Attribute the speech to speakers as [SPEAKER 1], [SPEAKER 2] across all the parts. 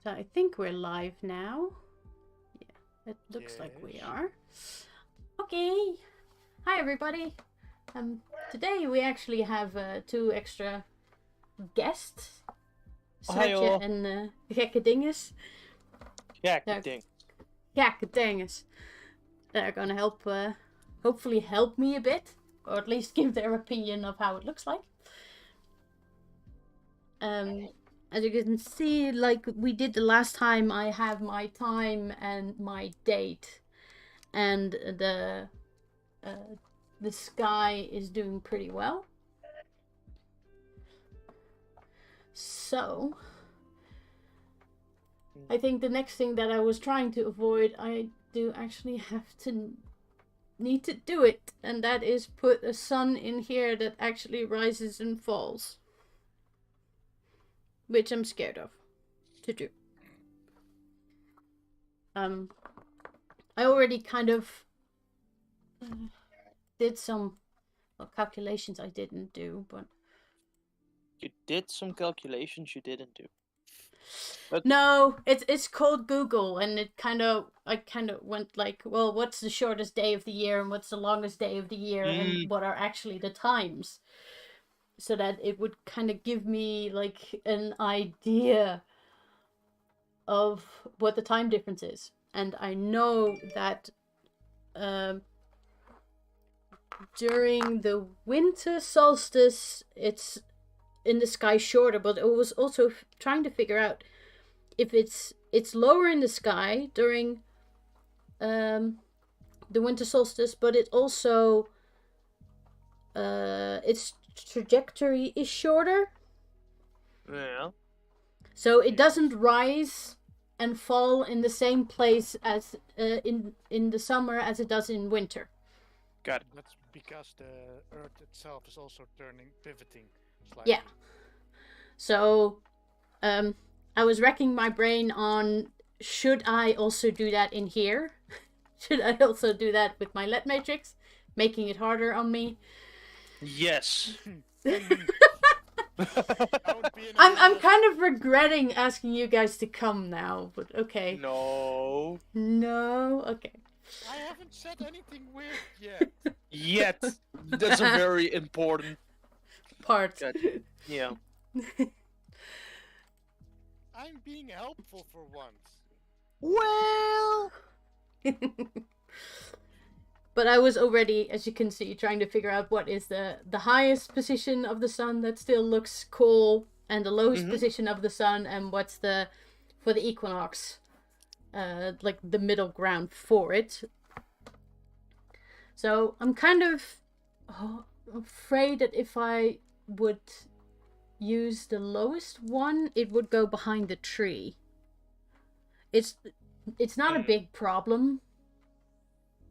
[SPEAKER 1] So I think we're live now. Yeah, it looks like we are. Okay. Hi, everybody. Today we actually have two extra guests. Setje en Gekke Dinges.
[SPEAKER 2] Gekke Ding.
[SPEAKER 1] Gekke Dinges. They're gonna help, hopefully help me a bit. Or at least give their opinion of how it looks like. As you can see, like we did the last time, I have my time and my date. And the sky is doing pretty well. So, I think the next thing that I was trying to avoid, I do actually need to do it. And that is put a sun in here that actually rises and falls. Which I'm scared of to do. I already kind of did some calculations I didn't do, but...
[SPEAKER 2] You did some calculations you didn't do?
[SPEAKER 1] But... No, it's called Google, and I kind of went like, well, what's the shortest day of the year, and what's the longest day of the year, and what are actually the times? So that it would kind of give me like an idea of what the time difference is. And I know that during the winter solstice, it's in the sky shorter, but it was also trying to figure out if it's lower in the sky during the winter solstice, but it also its trajectory is shorter.
[SPEAKER 2] Yeah.
[SPEAKER 1] So it doesn't rise and fall in the same place as in the summer as it does in winter.
[SPEAKER 2] Got it.
[SPEAKER 3] That's because the Earth itself is also pivoting slightly.
[SPEAKER 1] Yeah. So, I was racking my brain on, should I also do that in here? Should I also do that with my LED matrix, making it harder on me?
[SPEAKER 2] Yes.
[SPEAKER 1] I'm kind of regretting asking you guys to come now, but okay.
[SPEAKER 2] No.
[SPEAKER 1] Okay.
[SPEAKER 3] I haven't said anything weird yet.
[SPEAKER 2] Yet. That's a very important
[SPEAKER 1] part.
[SPEAKER 2] Yeah.
[SPEAKER 3] I'm being helpful for once.
[SPEAKER 1] Well. But I was already, as you can see, trying to figure out what is the highest position of the sun that still looks cool, and the lowest position of the sun, and what's for the equinox, like the middle ground for it. So I'm kind of afraid that if I would use the lowest one, it would go behind the tree. It's not a big problem,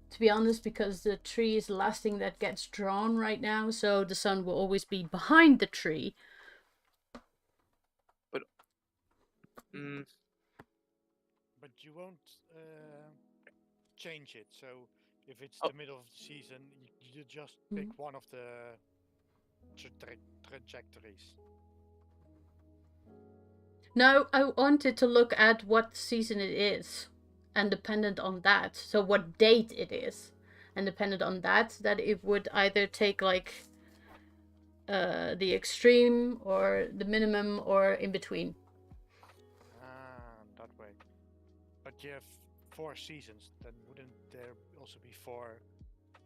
[SPEAKER 1] to be honest, because the tree is the last thing that gets drawn right now, so the sun will always be behind the tree.
[SPEAKER 2] But
[SPEAKER 3] you won't change it, so if it's the middle of the season, you just pick one of the trajectories.
[SPEAKER 1] No, I wanted to look at what season it is, and dependent on that, so what date it is, and dependent on that it would either take like the extreme or the minimum or in between.
[SPEAKER 3] That way. But you have 4 seasons, then wouldn't there also be 4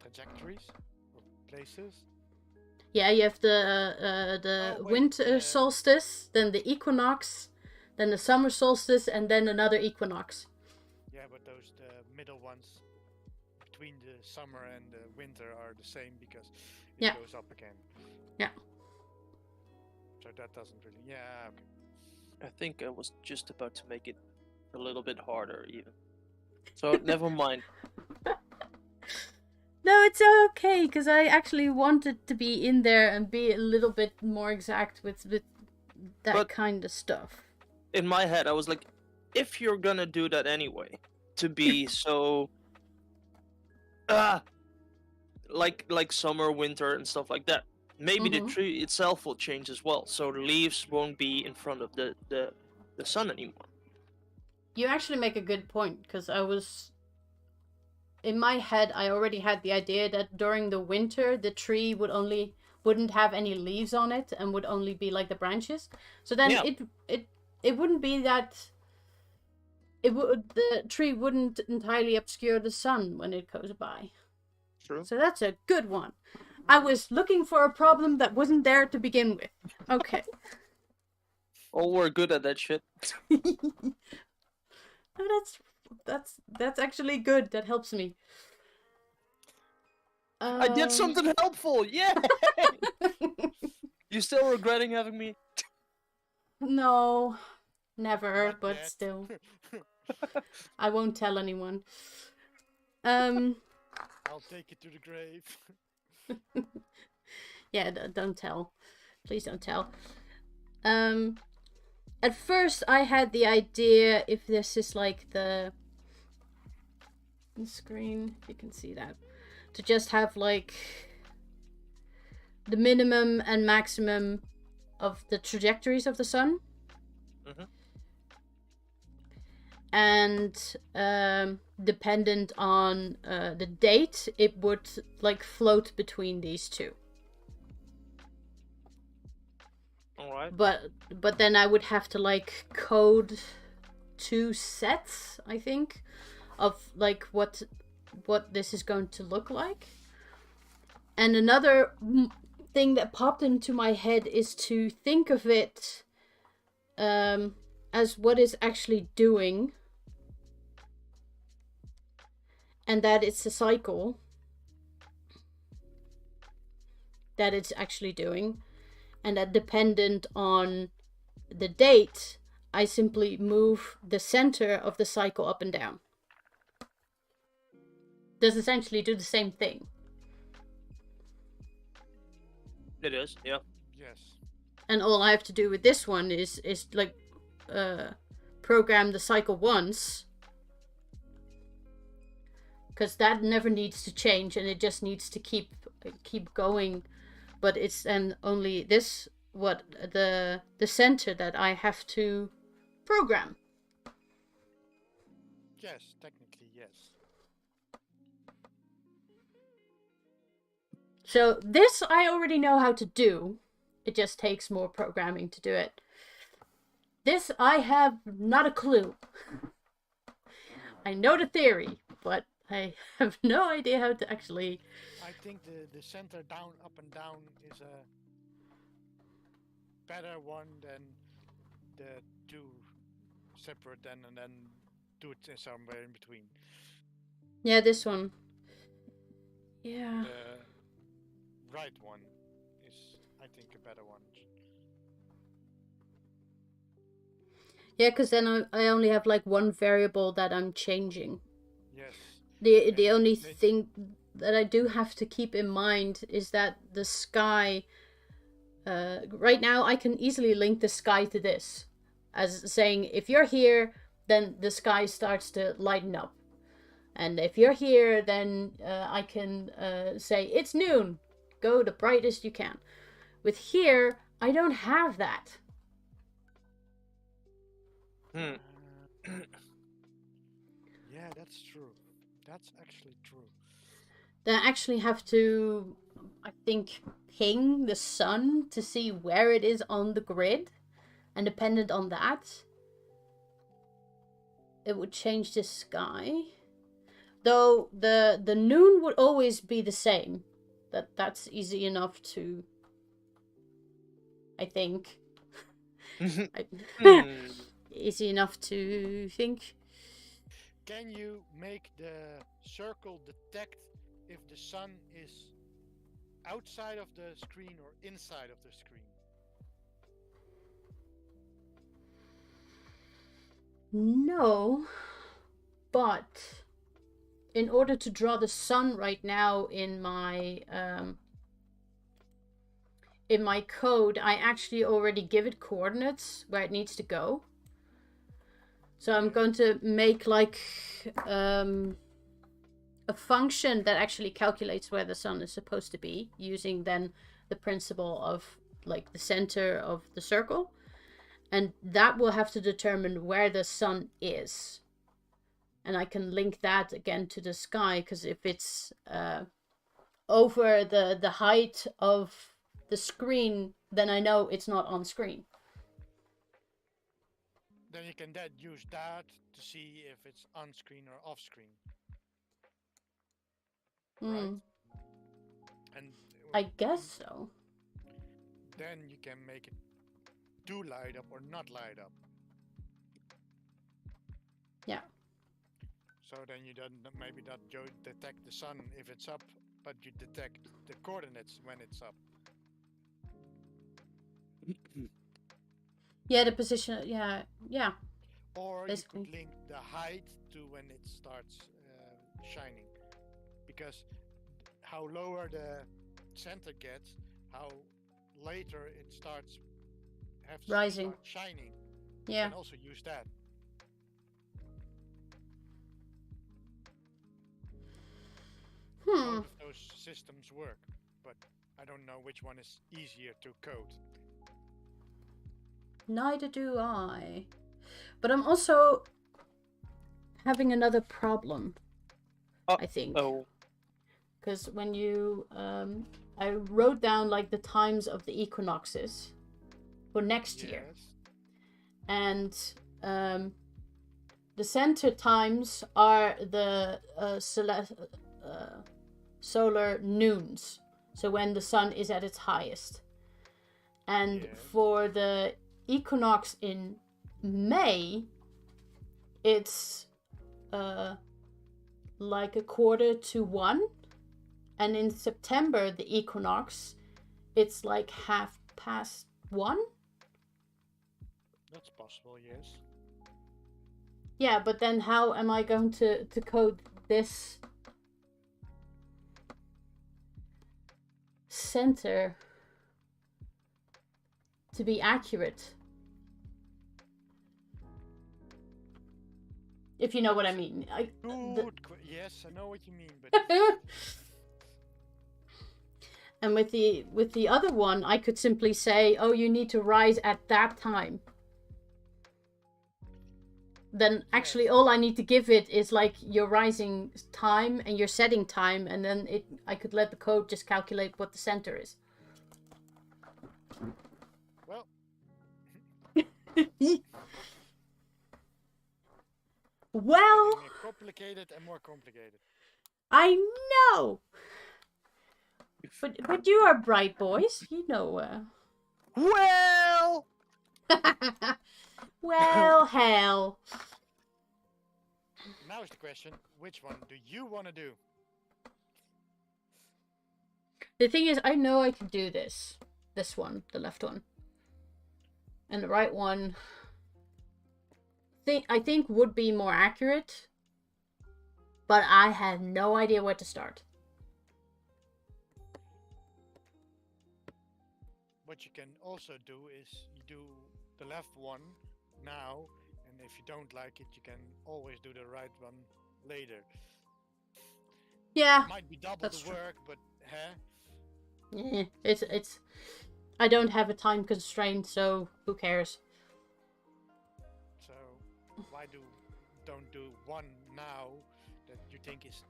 [SPEAKER 3] trajectories or places?
[SPEAKER 1] Yeah, you have the winter solstice, then the equinox, then the summer solstice, and then another equinox.
[SPEAKER 3] Yeah, but the middle ones between the summer and the winter are the same because it goes up again.
[SPEAKER 1] Yeah.
[SPEAKER 3] So that doesn't really... Yeah, okay.
[SPEAKER 2] I think I was just about to make it a little bit harder even. So never mind.
[SPEAKER 1] No, it's okay, because I actually wanted to be in there and be a little bit more exact with that kind of stuff.
[SPEAKER 2] In my head, I was like, if you're gonna do that anyway, to be so... like summer, winter, and stuff like that, maybe the tree itself will change as well, so the leaves won't be in front of the sun anymore.
[SPEAKER 1] You actually make a good point, because in my head, I already had the idea that during the winter, the tree wouldn't have any leaves on it and would only be like the branches. So then it wouldn't be that the tree wouldn't entirely obscure the sun when it goes by.
[SPEAKER 2] True.
[SPEAKER 1] So that's a good one. I was looking for a problem that wasn't there to begin with. Okay.
[SPEAKER 2] Oh, we're good at that shit.
[SPEAKER 1] No, that's actually good. That helps me.
[SPEAKER 2] I did something helpful. Yeah. You still regretting having me?
[SPEAKER 1] No, never.
[SPEAKER 3] Not
[SPEAKER 1] But
[SPEAKER 3] yet.
[SPEAKER 1] still, I won't tell anyone.
[SPEAKER 3] I'll take it to the grave.
[SPEAKER 1] Yeah, don't tell. Please don't tell. At first I had the idea, if this is like the screen, if you can see that, to just have like the minimum and maximum of the trajectories of the sun.
[SPEAKER 2] Mhm.
[SPEAKER 1] And dependent on the date, it would like float between these two.
[SPEAKER 2] Alright.
[SPEAKER 1] But then I would have to like code 2 sets, I think, of like what this is going to look like. And another thing that popped into my head is to think of it as what it's actually doing, and that it's a cycle that it's actually doing, and that dependent on the date, I simply move the center of the cycle up and down. Does essentially do the same thing.
[SPEAKER 2] It is, yeah.
[SPEAKER 3] Yes.
[SPEAKER 1] And all I have to do with this one is like program the cycle once, because that never needs to change, and it just needs to keep going. But it's then only this, what the center, that I have to program.
[SPEAKER 3] Yes, technically, yes.
[SPEAKER 1] So this I already know how to do. It just takes more programming to do it. This I have not a clue. I know the theory, but I have no idea how to actually...
[SPEAKER 3] I think the center down, up and down is a better one than the two separate and then do it somewhere in between.
[SPEAKER 1] Yeah, this one. Yeah.
[SPEAKER 3] The right one is, I think, a better one.
[SPEAKER 1] Yeah, because then I only have like one variable that I'm changing.
[SPEAKER 3] Yes.
[SPEAKER 1] The only thing that I do have to keep in mind is that the sky... right now I can easily link the sky to this, as saying, if you're here, then the sky starts to lighten up. And if you're here, then I can say, it's noon, go the brightest you can. With here, I don't have that.
[SPEAKER 3] Yeah, that's true. That's actually true.
[SPEAKER 1] Then I actually have to, I think, ping the sun to see where it is on the grid. And dependent on that, it would change the sky. Though the noon would always be the same. That's easy enough to, I think. Easy enough to think.
[SPEAKER 3] Can you make the circle detect if the sun is outside of the screen or inside of the screen?
[SPEAKER 1] No, but in order to draw the sun right now in my code, I actually already give it coordinates where it needs to go. So I'm going to make like a function that actually calculates where the sun is supposed to be, using then the principle of like the center of the circle. And that will have to determine where the sun is. And I can link that again to the sky, because if it's over the height of the screen, then I know it's not on screen.
[SPEAKER 3] Then you can use that to see if it's on screen or off screen. Right? And
[SPEAKER 1] I guess so.
[SPEAKER 3] Then you can make it do light up or not light up.
[SPEAKER 1] Yeah.
[SPEAKER 3] So then you don't maybe not detect the sun if it's up, but you detect the coordinates when it's up.
[SPEAKER 1] Yeah, the position. Yeah.
[SPEAKER 3] Or
[SPEAKER 1] basically.
[SPEAKER 3] you could link the height to when it starts shining, because how lower the center gets, how later it starts
[SPEAKER 1] rising,
[SPEAKER 3] start shining.
[SPEAKER 1] Yeah.
[SPEAKER 3] You can also use that. Both of those systems work, but I don't know which one is easier to code.
[SPEAKER 1] Neither do I. But I'm also having another problem, I think.
[SPEAKER 2] Oh.
[SPEAKER 1] Because when you... I wrote down like the times of the equinoxes for next year. And the center times are the solar noons. So when the sun is at its highest. And for the equinox in May, it's like 1:45. And in September, the equinox, it's like 1:30.
[SPEAKER 3] That's possible, yes.
[SPEAKER 1] Yeah, but then how am I going to code this center to be accurate? If you know what I mean.
[SPEAKER 3] Yes, I know what you mean, but
[SPEAKER 1] and with the other one, I could simply say, "Oh, you need to rise at that time." Then actually, all I need to give it is like your rising time and your setting time, and then I could let the code just calculate what the center is.
[SPEAKER 3] Well.
[SPEAKER 1] Well,
[SPEAKER 3] complicated and more complicated.
[SPEAKER 1] I know. But you are bright boys, you know.
[SPEAKER 2] Well.
[SPEAKER 1] Well, hell.
[SPEAKER 3] Now is the question: which one do you want to do?
[SPEAKER 1] The thing is, I know I can do this. This one, the left one, and the right one. I think would be more accurate, but I have no idea where to start.
[SPEAKER 3] What you can also do is you do the left one now, and if you don't like it, you can always do the right one later.
[SPEAKER 1] Yeah,
[SPEAKER 3] it might be double the work, but
[SPEAKER 1] yeah, it's. I don't have a time constraint, so who cares?
[SPEAKER 3] So why don't do one now that you think is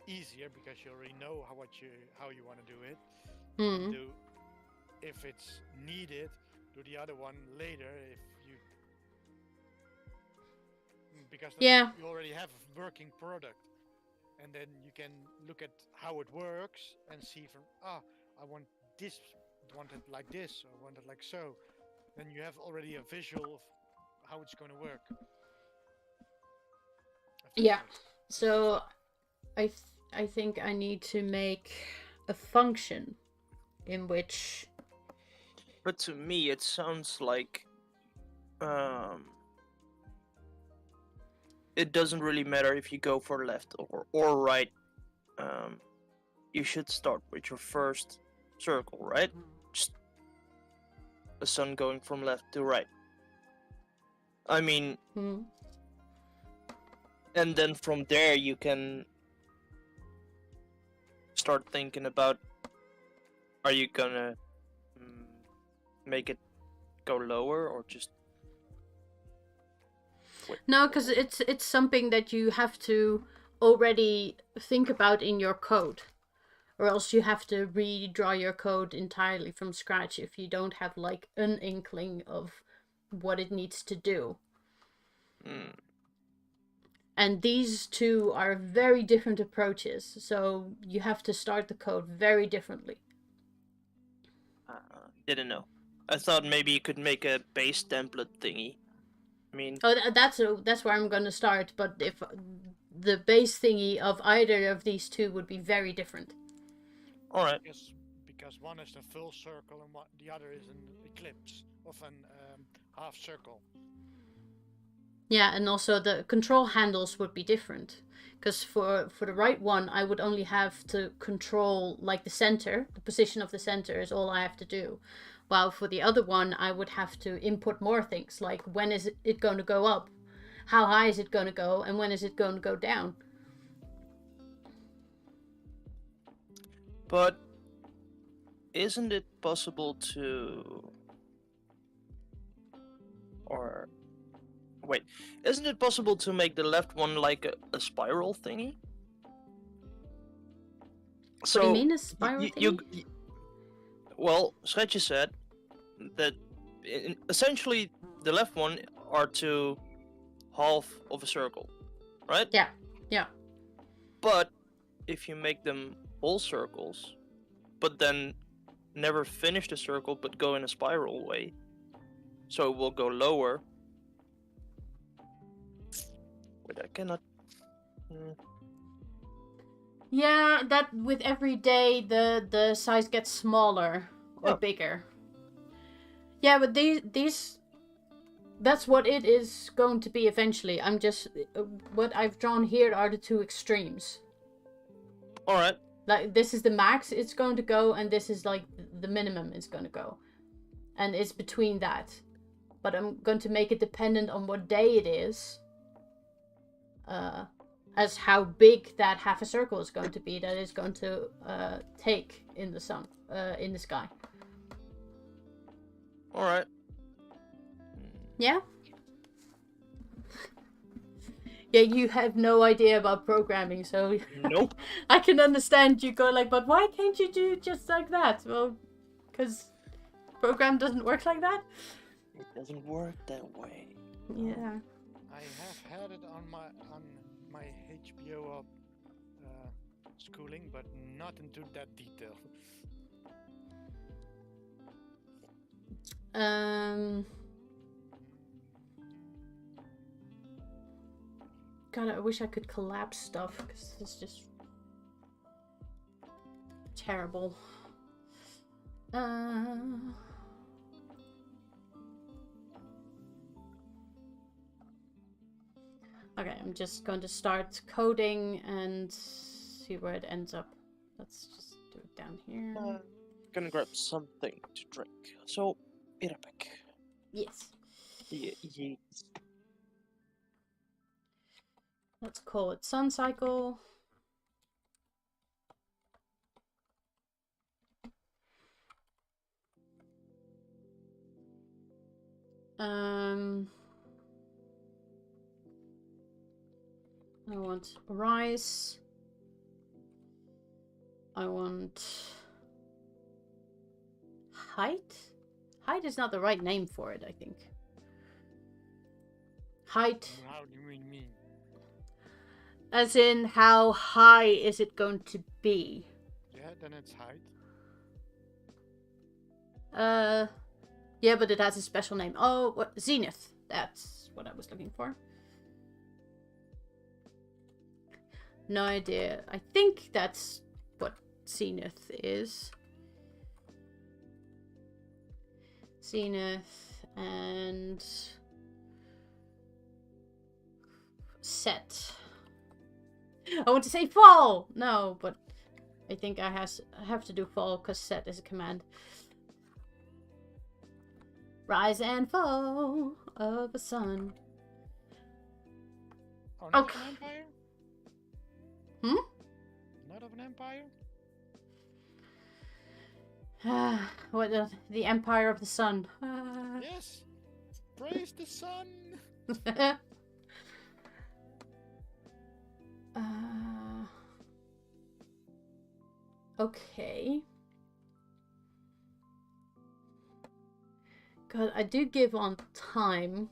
[SPEAKER 3] easier because you already know how you want to do it. Do, if it's needed, do the other one later because you already have a working product, and then you can look at how it works and see from I want it like this, or want it like so. Then you have already a visual of how it's going to work.
[SPEAKER 1] Yeah. So I think I need to make a function in which.
[SPEAKER 2] But to me, it sounds like it doesn't really matter if you go for left or right. You should start with your first circle, right? Just the sun going from left to right. I mean, and then from there you can start thinking about, are you gonna make it go lower or just
[SPEAKER 1] No, because it's something that you have to already think about in your code, or else you have to redraw your code entirely from scratch if you don't have like an inkling of what it needs to do. And these two are very different approaches, so you have to start the code very differently.
[SPEAKER 2] Didn't know. I thought maybe you could make a base template thingy. I mean...
[SPEAKER 1] Oh, that's where I'm going to start, but if the base thingy of either of these two would be very different.
[SPEAKER 2] Alright.
[SPEAKER 3] Yes, because one is a full circle and the other is an ellipse of an half circle.
[SPEAKER 1] Yeah, and also the control handles would be different. Because for the right one, I would only have to control like the center. The position of the center is all I have to do. While for the other one, I would have to input more things. Like when is it going to go up? How high is it going to go? And when is it going to go down?
[SPEAKER 2] But isn't it possible to... Or... Wait, isn't it possible to make the left one like a spiral thingy?
[SPEAKER 1] What do you mean a spiral thingy?
[SPEAKER 2] Well, Schetje said that essentially the left one are to half of a circle, right?
[SPEAKER 1] Yeah, yeah.
[SPEAKER 2] But if you make them all circles, but then never finish the circle but go in a spiral way, so it will go lower. Wait, I cannot...
[SPEAKER 1] Yeah, that with every day the size gets smaller or bigger. Yeah, but these that's what it is going to be eventually. I'm just what I've drawn here are the two extremes.
[SPEAKER 2] All right.
[SPEAKER 1] Like this is the max it's going to go, and this is like the minimum it's going to go, and it's between that. But I'm going to make it dependent on what day it is. As how big that half a circle is going to be that is going to take in the sun, in the sky.
[SPEAKER 2] Alright.
[SPEAKER 1] Yeah? Yeah, you have no idea about programming, so...
[SPEAKER 2] Nope.
[SPEAKER 1] I can understand you go like, but why can't you do just like that? Well, because program doesn't work like that?
[SPEAKER 2] It doesn't work that way.
[SPEAKER 1] Yeah.
[SPEAKER 3] I have had it on my HBO schooling, but not into that detail.
[SPEAKER 1] God, I wish I could collapse stuff, because it's just terrible. Okay, I'm just going to start coding and see where it ends up. Let's just do it down here.
[SPEAKER 2] Gonna grab something to drink. So, be right back.
[SPEAKER 1] Yes.
[SPEAKER 2] Yes.
[SPEAKER 1] Let's call it sun cycle. I want rise. I want height. Height is not the right name for it, I think. Height.
[SPEAKER 3] How do you mean?
[SPEAKER 1] As in, how high is it going to be?
[SPEAKER 3] Yeah, then it's height.
[SPEAKER 1] Yeah, but it has a special name. Oh, what? Zenith. That's what I was looking for. No idea. I think that's what Zenith is. Zenith and set. I want to say fall! No, but I think I have to do fall because set is a command. Rise and fall of the sun.
[SPEAKER 3] Oh, not
[SPEAKER 1] Okay.
[SPEAKER 3] of an empire? Not of an empire?
[SPEAKER 1] What the Empire of the Sun.
[SPEAKER 3] Yes! Praise the sun!
[SPEAKER 1] Okay. God, I do give on time.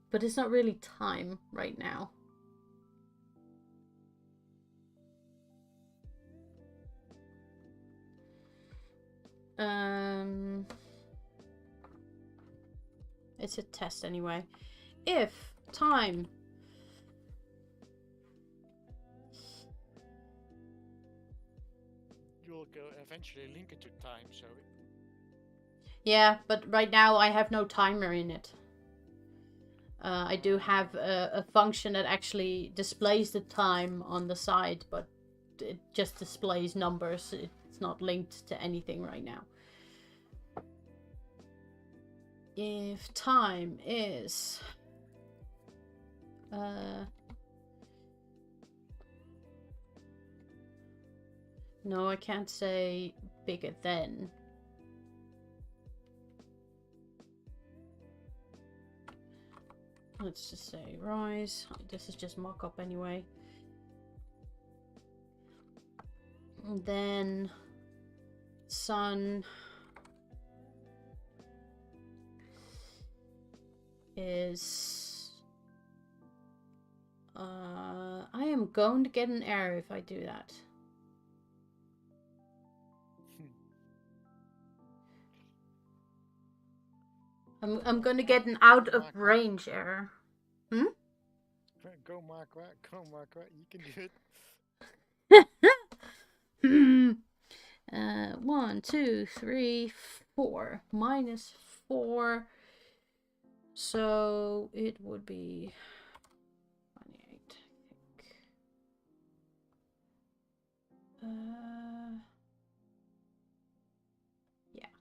[SPEAKER 1] But it's not really time right now. It's a test anyway. If time
[SPEAKER 3] you'll go eventually link it to time, so
[SPEAKER 1] yeah, but right now I have no timer in it. I do have a function that actually displays the time on the side, but it just displays numbers. It's not linked to anything right now. If time is no, I can't say bigger than. Let's just say rise. This is just mock-up anyway. And then sun is I am going to get an error if I do that. I'm going to get an out of range error. Hmm?
[SPEAKER 3] Go Mark, you can do it.
[SPEAKER 1] 1, 2, 3, 4. -4. So it would be 28, I think. Yeah.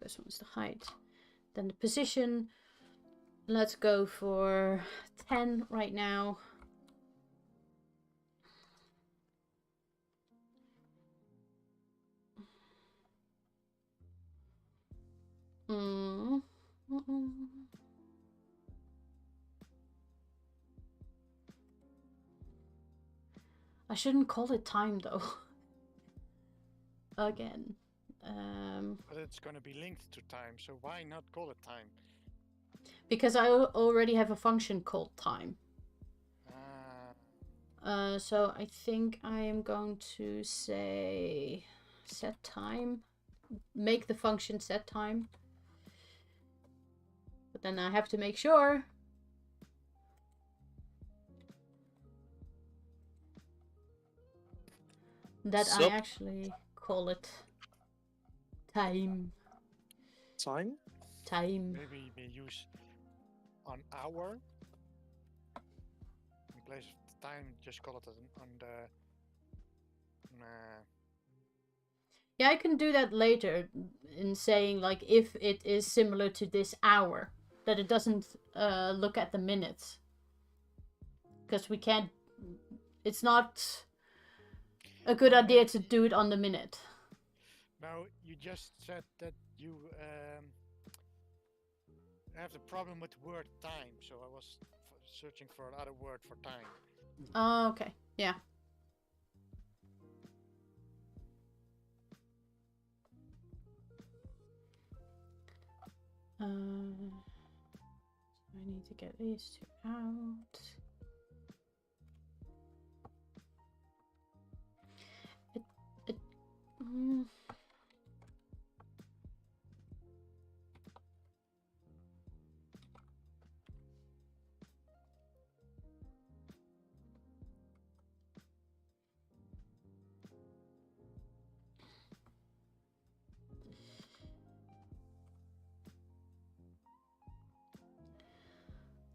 [SPEAKER 1] This one's the height. Then the position. Let's go for 10 right now. I shouldn't call it time though. Again.
[SPEAKER 3] But it's gonna be linked to time, so why not call it time?
[SPEAKER 1] Because I already have a function called time. So I think I am going to say set time. Make the function set time. But then I have to make sure that I actually call it time.
[SPEAKER 2] Time?
[SPEAKER 1] Time.
[SPEAKER 3] Maybe we use an hour in place of time. Just call it on the.
[SPEAKER 1] Yeah, I can do that later in saying like if it is similar to this hour, that it doesn't look at the minutes, because we can't. It's not a good idea to do it on the minute.
[SPEAKER 3] Now you just said that you have the problem with the word time, so I was searching for another word for time.
[SPEAKER 1] Oh, okay. Yeah. I need to get these two out.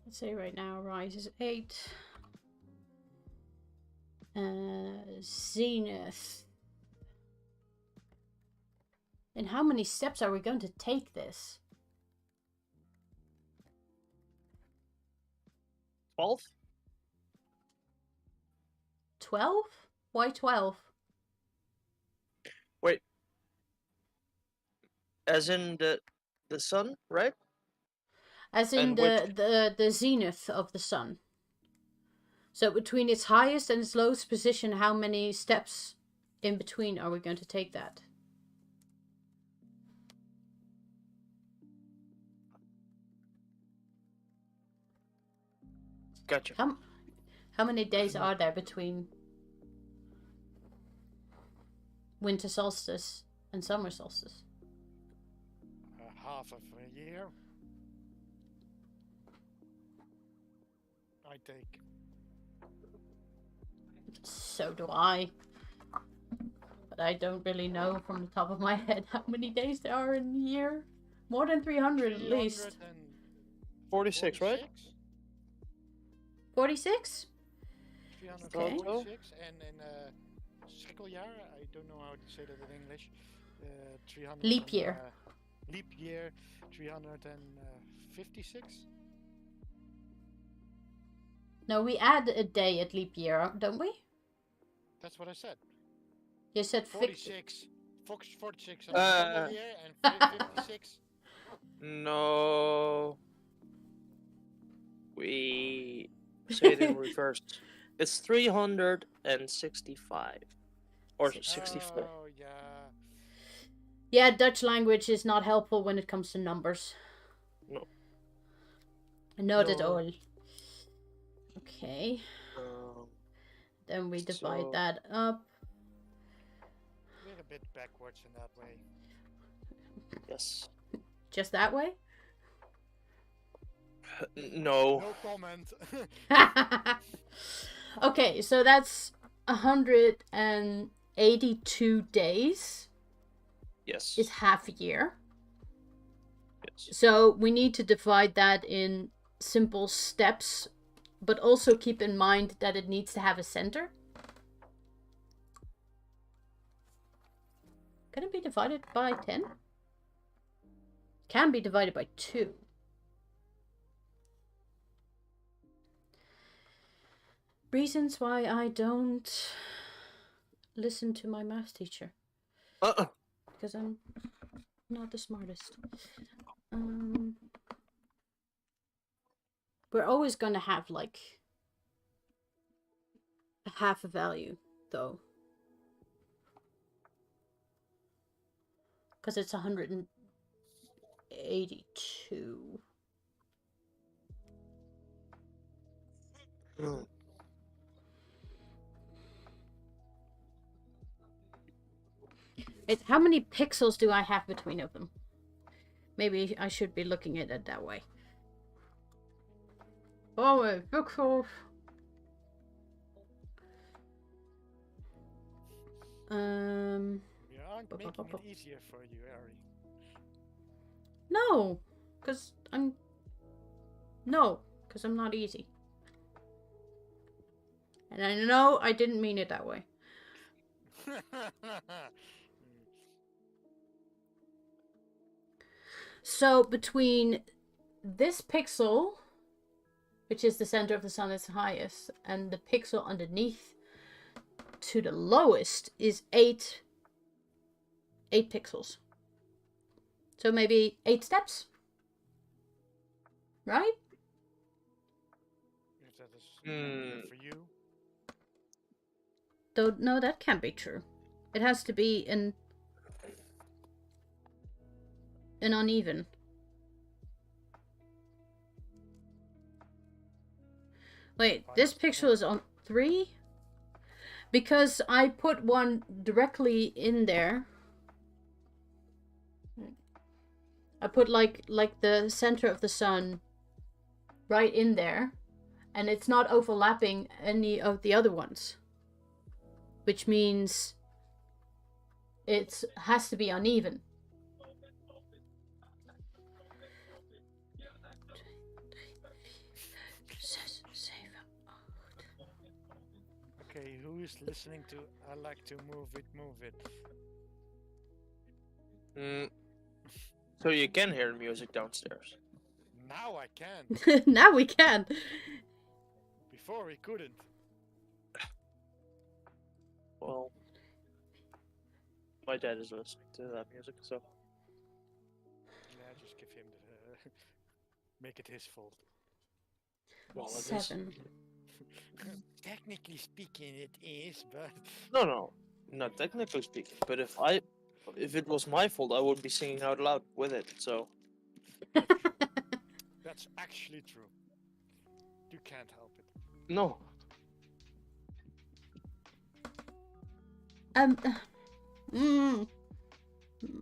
[SPEAKER 1] Let's say right now rise is 8. Zenith. And how many steps are we going to take this?
[SPEAKER 2] 12?
[SPEAKER 1] 12? Why 12?
[SPEAKER 2] Wait. As in the sun, right?
[SPEAKER 1] As in the zenith of the sun. So between its highest and its lowest position, how many steps in between are we going to take that?
[SPEAKER 2] Gotcha.
[SPEAKER 1] How many days are there between winter solstice and summer solstice?
[SPEAKER 3] Half of a year. I take.
[SPEAKER 1] So do I. But I don't really know from the top of my head how many days there are in a year. More than 300 at least.
[SPEAKER 2] 46, right?
[SPEAKER 1] 46?
[SPEAKER 3] 346, and in Schrikkeljaar, I don't know how to say that in English. 300.
[SPEAKER 1] Leap year.
[SPEAKER 3] Leap year, 356.
[SPEAKER 1] No, we add a day at leap year, don't we?
[SPEAKER 3] That's what I said.
[SPEAKER 1] You said
[SPEAKER 3] 46. 46 on the year and 56.
[SPEAKER 2] No. We say it in reverse. It's 365. Or 64.
[SPEAKER 3] Oh, yeah.
[SPEAKER 1] Yeah, Dutch language is not helpful when it comes to numbers.
[SPEAKER 2] No.
[SPEAKER 1] Not at all. Okay. Then we divide
[SPEAKER 2] So-
[SPEAKER 1] that up.
[SPEAKER 3] We're a bit backwards in that way.
[SPEAKER 2] Yes.
[SPEAKER 1] Just that way?
[SPEAKER 2] No.
[SPEAKER 3] No comment.
[SPEAKER 1] Okay, so that's 182 days.
[SPEAKER 2] Yes.
[SPEAKER 1] Is half a year.
[SPEAKER 2] Yes.
[SPEAKER 1] So we need to divide that in simple steps, but also keep in mind that it needs to have a center. Can it be divided by 10? Can be divided by 2. Reasons why I don't listen to my math teacher. Because I'm not the smartest. We're always gonna have like a half a value though. Because it's 182. How many pixels do I have between of them? Maybe I should be looking at it that way. Oh, wait, pixels.
[SPEAKER 3] We aren't making it easier for you, Ari.
[SPEAKER 1] No, because I'm not easy. And I know I didn't mean it that way. So between this pixel, which is the center of the sun is highest, and the pixel underneath to the lowest is 8 pixels. So maybe 8 steps? Right?
[SPEAKER 3] If that is for you.
[SPEAKER 1] No, that can't be true. It has to be an uneven. Wait, this pixel is on 3? Because I put one directly in there. I put like the center of the sun right in there. And it's not overlapping any of the other ones. Which means it has to be uneven.
[SPEAKER 3] Okay, who is listening to I like to move it?
[SPEAKER 2] So you can hear music downstairs.
[SPEAKER 3] Now I can.
[SPEAKER 1] Now we can.
[SPEAKER 3] Before we couldn't.
[SPEAKER 2] Well, my dad is listening to that music, so.
[SPEAKER 3] Yeah, just give him the. Make it his fault.
[SPEAKER 2] Well,
[SPEAKER 1] 7.
[SPEAKER 3] Technically speaking, it is, but
[SPEAKER 2] No, not technically speaking. But if it was my fault, I would be singing out loud with it. So
[SPEAKER 3] that's actually true. You can't help it.
[SPEAKER 2] no.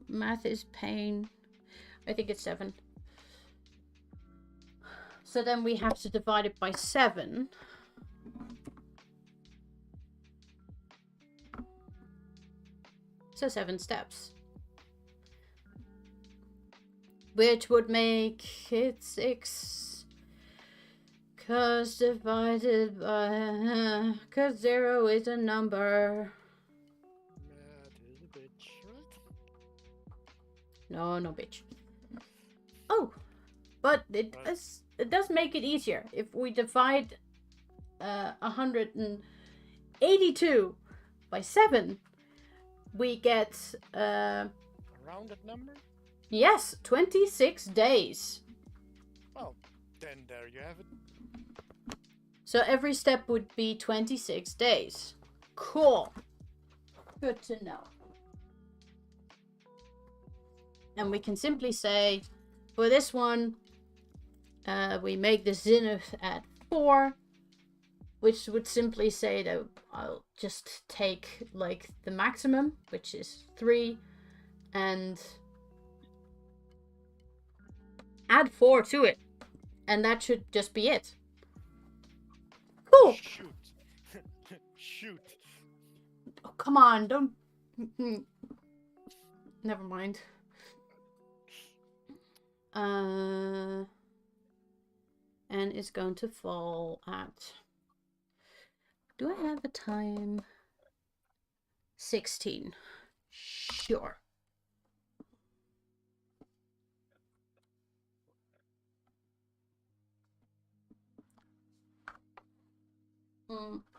[SPEAKER 1] Math is pain. I think it's 7. So then we have to divide it by 7. So 7 steps. Which would make it 6. Cause divided by... Cause 0 is a number.
[SPEAKER 3] That is a bitch, right?
[SPEAKER 1] No bitch. Oh! But it does make it easier. If we divide 182 by 7, we get...
[SPEAKER 3] A rounded number?
[SPEAKER 1] Yes, 26 days.
[SPEAKER 3] Well, then there you have it.
[SPEAKER 1] So every step would be 26 days. Cool. Good to know. And we can simply say, for this one, we make the zenith at 4, which would simply say that I'll just take like the maximum, which is 3, and add 4 to it. And that should just be it. Cool.
[SPEAKER 3] Shoot. Shoot.
[SPEAKER 1] Oh, come on, don't... Never mind. And it's going to fall at... Do I have a time? 16. Sure.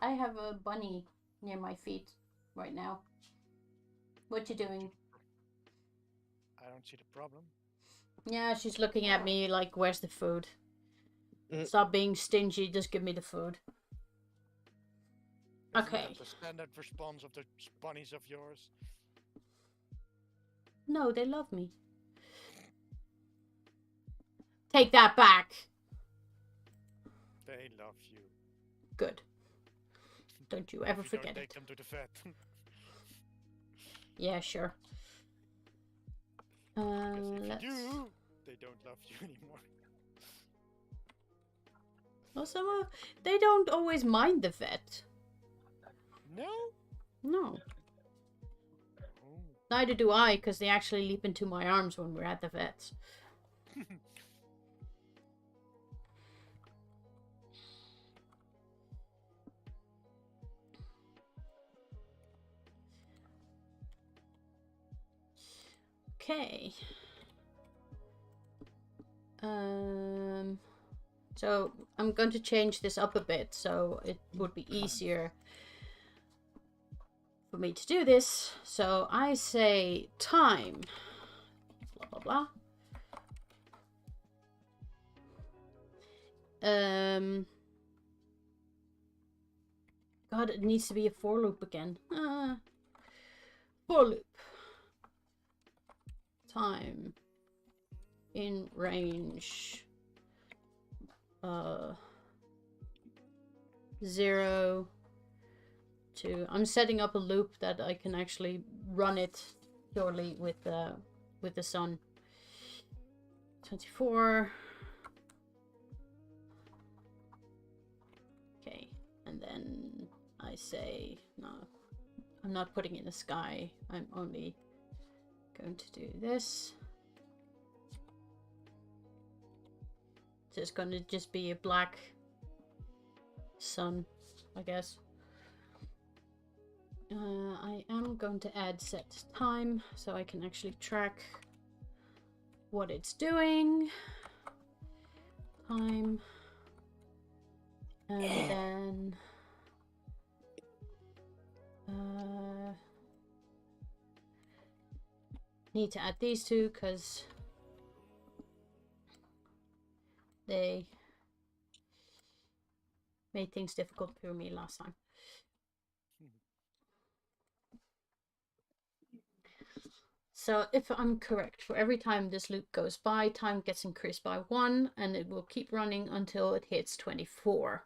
[SPEAKER 1] I have a bunny near my feet right now. What you doing?
[SPEAKER 3] I don't see the problem.
[SPEAKER 1] Yeah, she's looking at me like, where's the food? Stop being stingy, just give me the food. Okay.
[SPEAKER 3] Isn't that the standard response of the bunnies of yours?
[SPEAKER 1] No, they love me. Take that back.
[SPEAKER 3] They love you.
[SPEAKER 1] Good. Don't you ever
[SPEAKER 3] If you
[SPEAKER 1] forget
[SPEAKER 3] don't take
[SPEAKER 1] it.
[SPEAKER 3] them to the vet.
[SPEAKER 1] Yeah, sure.
[SPEAKER 3] Because if
[SPEAKER 1] Let's...
[SPEAKER 3] you do, they don't love you anymore.
[SPEAKER 1] Also, they don't always mind the vet.
[SPEAKER 3] No?
[SPEAKER 1] No.
[SPEAKER 3] Oh.
[SPEAKER 1] Neither do I, because they actually leap into my arms when we're at the vet. Okay. So I'm going to change this up a bit so it would be easier for me to do this. So I say time, blah, blah, blah. God, it needs to be a for loop again. For loop. Time in range 0 to... I'm setting up a loop that I can actually run it purely with the sun. 24. Okay, and then I say no. I'm not putting in the sky. I'm only going to do this. So it's going to just be a black sun, I guess. I am going to add set time so I can actually track what it's doing. Time. And then need to add these two because they made things difficult for me last time. So if I'm correct, for every time this loop goes by, time gets increased by 1, and it will keep running until it hits 24.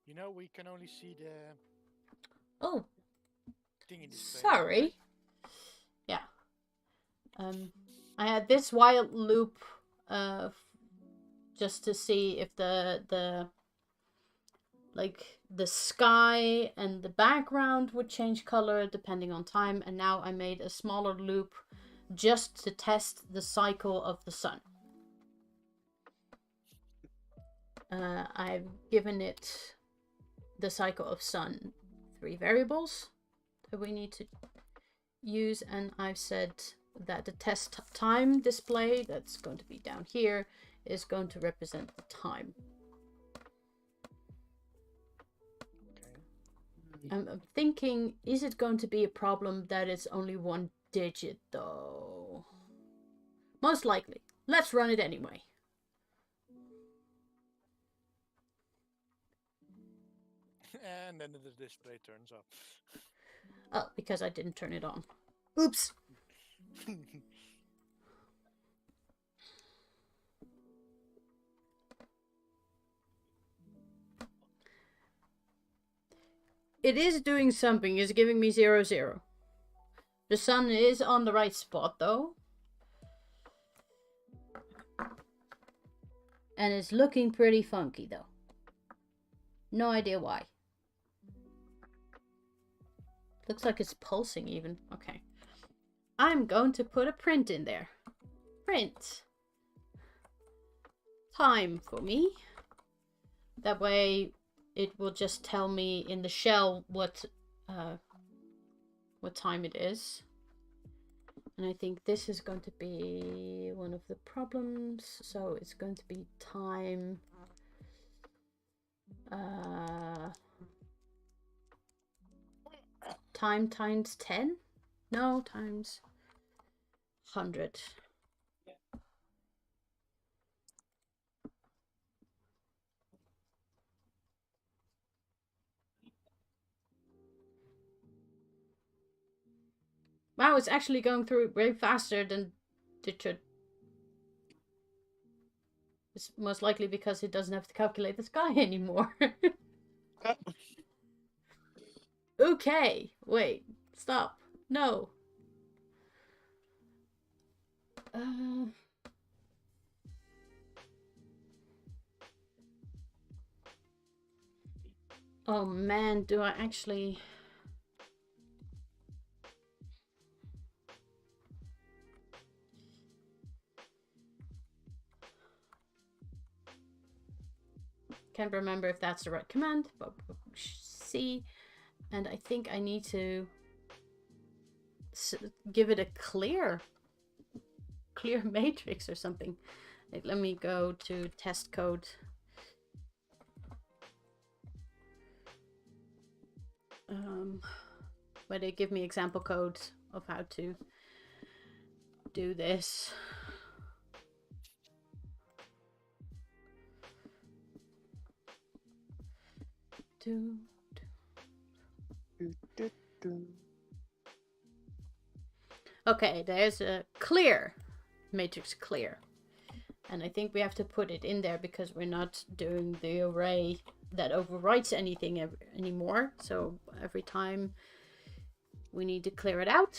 [SPEAKER 3] You know, we can only see the thing in display.
[SPEAKER 1] Sorry. Yeah. I had this while loop just to see if the sky and the background would change color depending on time, and now I made a smaller loop just to test the cycle of the sun. I've given it the cycle of sun 3 variables that we need to use, and I've said that the test time display that's going to be down here is going to represent the time. I'm thinking, is it going to be a problem that it's only 1 digit though? Most likely. Let's run it anyway.
[SPEAKER 3] And then the display turns off.
[SPEAKER 1] Oh, because I didn't turn it on. Oops. It is doing something. It's giving me 0, 0. The sun is on the right spot though. And it's looking pretty funky though. No idea why. Looks like it's pulsing even. Okay. I'm going to put a print in there. Print. Time for me. That way it will just tell me in the shell what time it is. And I think this is going to be one of the problems. So it's going to be time time times 10? No, times 100. Wow, it's actually going through way faster than it should. It's most likely because it doesn't have to calculate the sky anymore. Okay, wait, stop. No. Oh man, do I actually... Can't remember if that's the right command, but C. And I think I need to give it a clear matrix or something. Like, let me go to test code. Where they give me example code of how to do this. Okay, there's a clear matrix clear, and I think we have to put it in there because we're not doing the array that overwrites anything anymore. So every time we need to clear it out.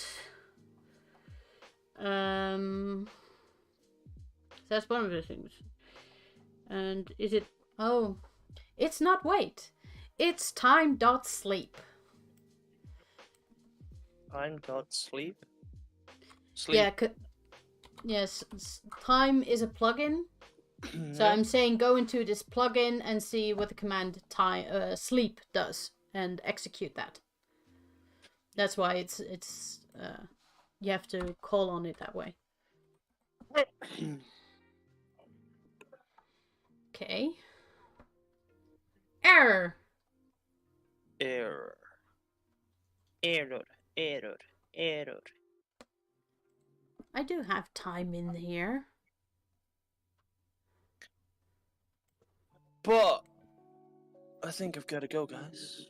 [SPEAKER 1] That's one of the things. And is it... Oh, it's not wait. It's time.sleep.
[SPEAKER 2] Time.sleep?
[SPEAKER 1] Yeah, yes, time is a plugin. So I'm saying go into this plugin and see what the command time sleep does and execute that. That's why it's you have to call on it that way. Okay. Error.
[SPEAKER 2] Error.
[SPEAKER 1] I do have time in here.
[SPEAKER 2] But I think I've got to go, guys.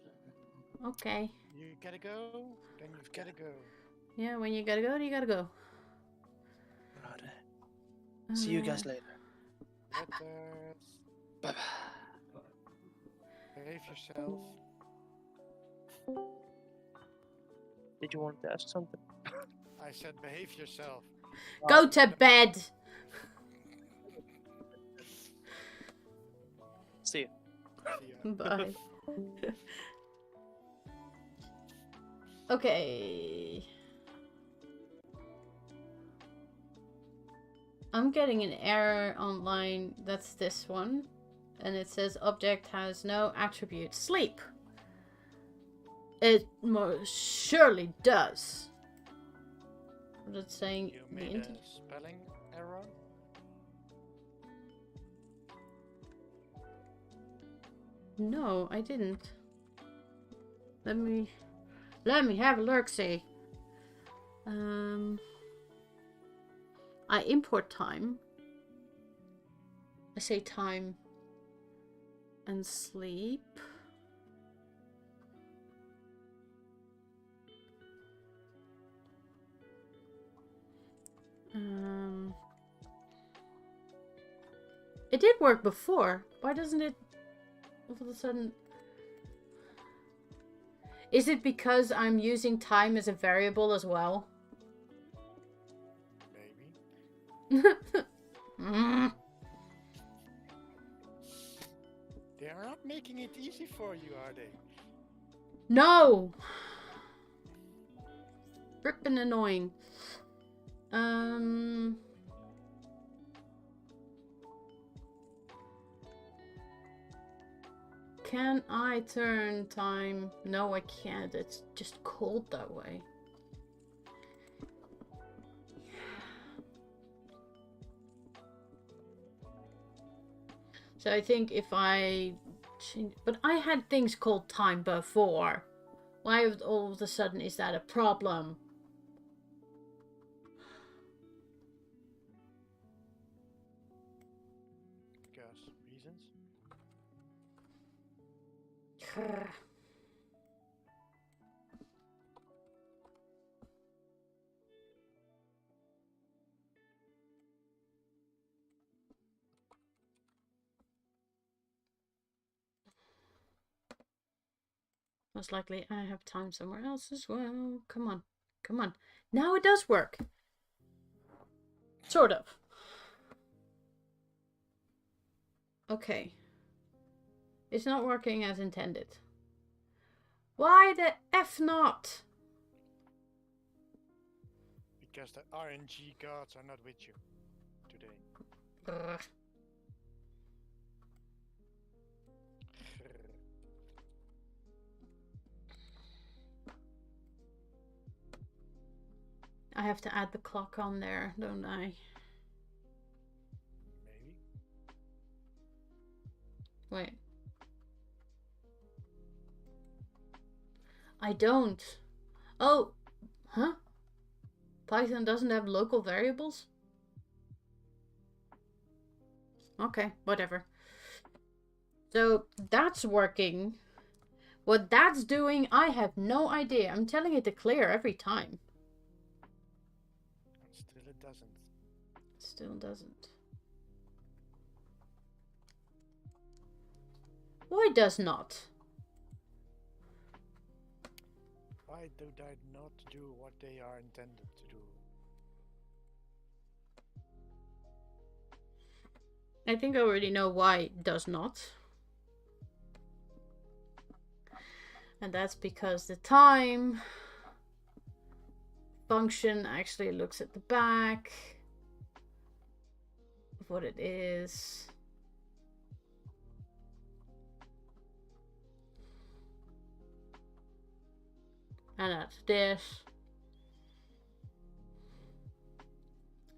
[SPEAKER 1] Okay.
[SPEAKER 3] You gotta go, then you've gotta go.
[SPEAKER 1] Yeah, when you gotta go, you gotta go.
[SPEAKER 2] Righty. See you guys later.
[SPEAKER 3] Bye-bye. Behave yourself.
[SPEAKER 2] Did you want to ask something?
[SPEAKER 3] I said behave yourself.
[SPEAKER 1] Go to bed!
[SPEAKER 2] See you.
[SPEAKER 3] See ya.
[SPEAKER 1] Bye. Okay. I'm getting an error online. That's this one. And it says object has no attribute. Sleep. It most surely does. What is it saying?
[SPEAKER 3] You made a spelling error?
[SPEAKER 1] No, I didn't. Let me have a look-see. I import time. I say time and sleep. It did work before. Why doesn't it all of a sudden? Is it because I'm using time as a variable as well?
[SPEAKER 3] Maybe. They are not making it easy for you, are they?
[SPEAKER 1] No! Frippin' annoying. Can I turn time? No, I can't. It's just cold that way. So I think if I change... But I had things called time before. Why all of a sudden is that a problem?
[SPEAKER 3] Because reasons?
[SPEAKER 1] Most likely I have time somewhere else as well. Come on. Come on. Now it does work. Sort of. Okay. It's not working as intended. Why the F not?
[SPEAKER 3] Because the RNG gods are not with you today.
[SPEAKER 1] Brr. I have to add the clock on there, don't I?
[SPEAKER 3] Maybe.
[SPEAKER 1] Wait. I don't. Oh. Huh? Python doesn't have local variables? Okay, whatever. So that's working. What that's doing, I have no idea. I'm telling it to clear every time.
[SPEAKER 3] And still it doesn't.
[SPEAKER 1] Still doesn't. Why does not?
[SPEAKER 3] Why do they not do what they are intended to do?
[SPEAKER 1] I think I already know why it does not. And that's because the time function actually looks at the back of what it is. And that's this.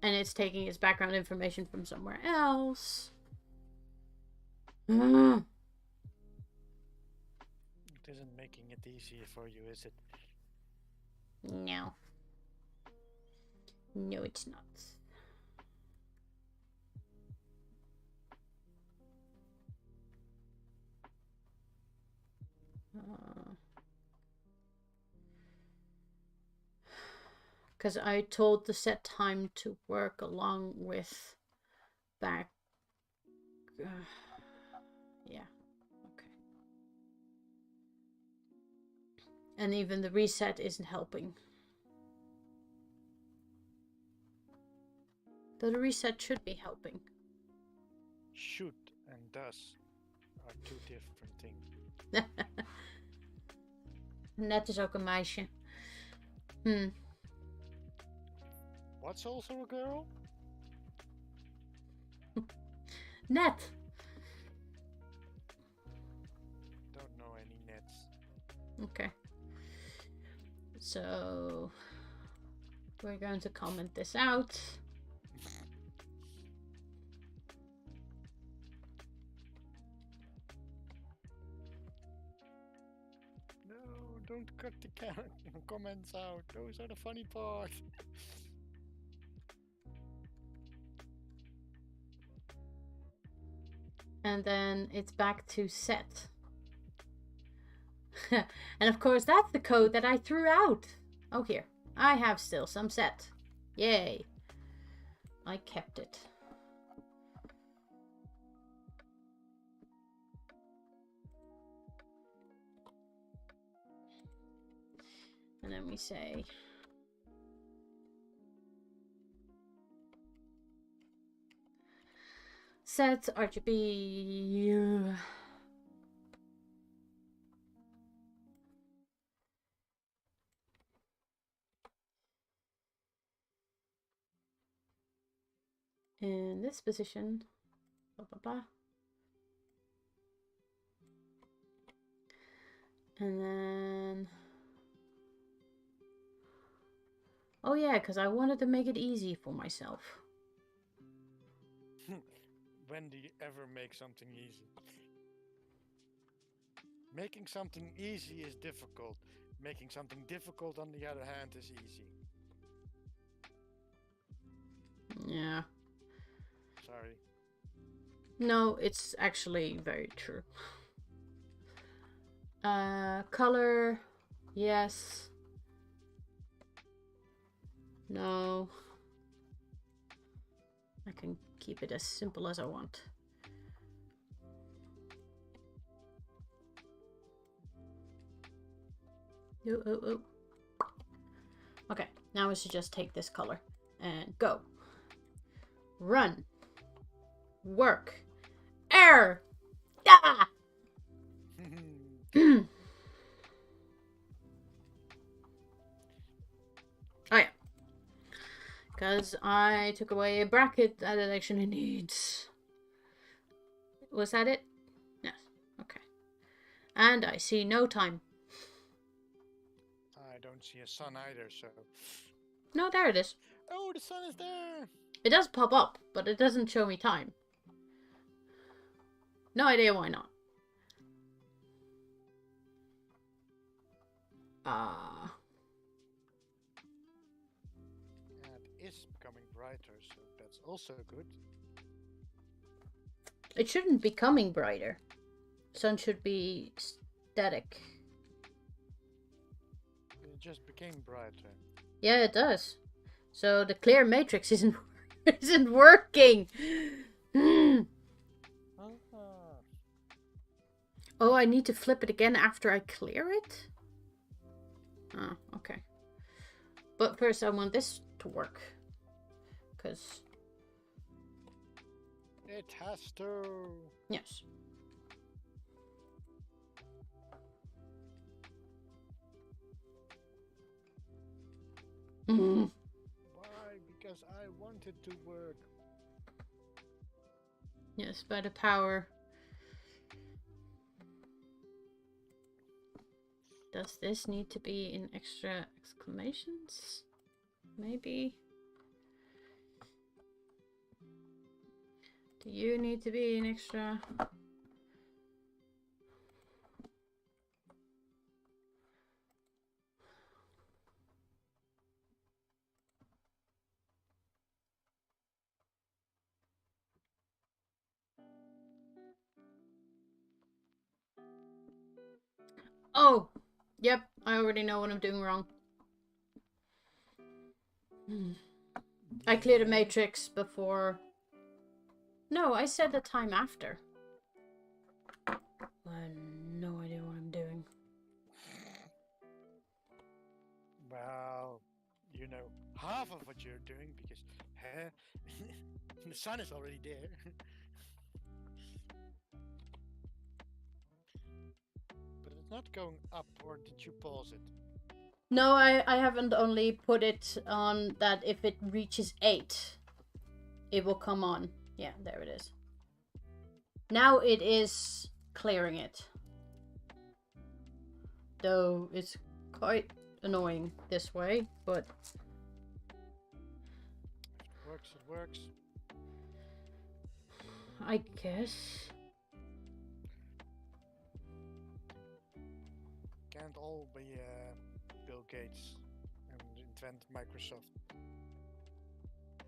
[SPEAKER 1] And it's taking its background information from somewhere else.
[SPEAKER 3] It isn't making it easier for you, is it?
[SPEAKER 1] No. No, it's not. Because I told the set time to work along with back. Yeah. Okay. And even the reset isn't helping. Though the reset should be helping.
[SPEAKER 3] Should and does are two different things.
[SPEAKER 1] Net is ook een meisje.
[SPEAKER 3] What's also a girl?
[SPEAKER 1] Net.
[SPEAKER 3] Don't know any nets.
[SPEAKER 1] Okay. So we're going to comment this out.
[SPEAKER 3] No, don't cut the comments out. Those are the funny part.
[SPEAKER 1] And then it's back to set. And of course that's the code that I threw out. Oh, here. I have still some set. Yay. I kept it. And then we say set RGB. In this position. Blah, blah, blah. And then. Oh yeah, because I wanted to make it easy for myself.
[SPEAKER 3] When do you ever make something easy? Making something easy is difficult. Making something difficult, on the other hand, is easy.
[SPEAKER 1] Yeah.
[SPEAKER 3] Sorry.
[SPEAKER 1] No, it's actually very true. Color. Yes. No. I can keep it as simple as I want. Oh. Okay, now we should just take this color and go. Run. Work. Error. Ah! Oh yeah. Because I took away a bracket that it actually needs. Was that it? Yes. Okay. And I see no time.
[SPEAKER 3] I don't see a sun either, so...
[SPEAKER 1] No, there it is.
[SPEAKER 3] Oh, the sun is there!
[SPEAKER 1] It does pop up, but it doesn't show me time. No idea why not.
[SPEAKER 3] It is becoming brighter, so that's also good.
[SPEAKER 1] It shouldn't be becoming brighter. Sun should be static.
[SPEAKER 3] It just became brighter.
[SPEAKER 1] Yeah, it does. So the clear matrix isn't working. Oh, I need to flip it again after I clear it? Oh, okay. But first I want this to work. Because...
[SPEAKER 3] It has to.
[SPEAKER 1] Yes.
[SPEAKER 3] Why? Because I want it to work.
[SPEAKER 1] Yes, by the power. Does this need to be in extra exclamations? Maybe. Do you need to be in extra? Oh! Yep, I already know what I'm doing wrong. I cleared a matrix before. No, I said the time after. I have no idea what I'm doing.
[SPEAKER 3] Well, you know half of what you're doing because the sun is already there. But it's not going up, or did you pause it?
[SPEAKER 1] No, I haven't only put it on that if it reaches 8, it will come on. Yeah, there it is. Now it is clearing it. Though it's quite annoying this way, but...
[SPEAKER 3] It works, it works.
[SPEAKER 1] I guess.
[SPEAKER 3] Can't all be Bill Gates and invent Microsoft.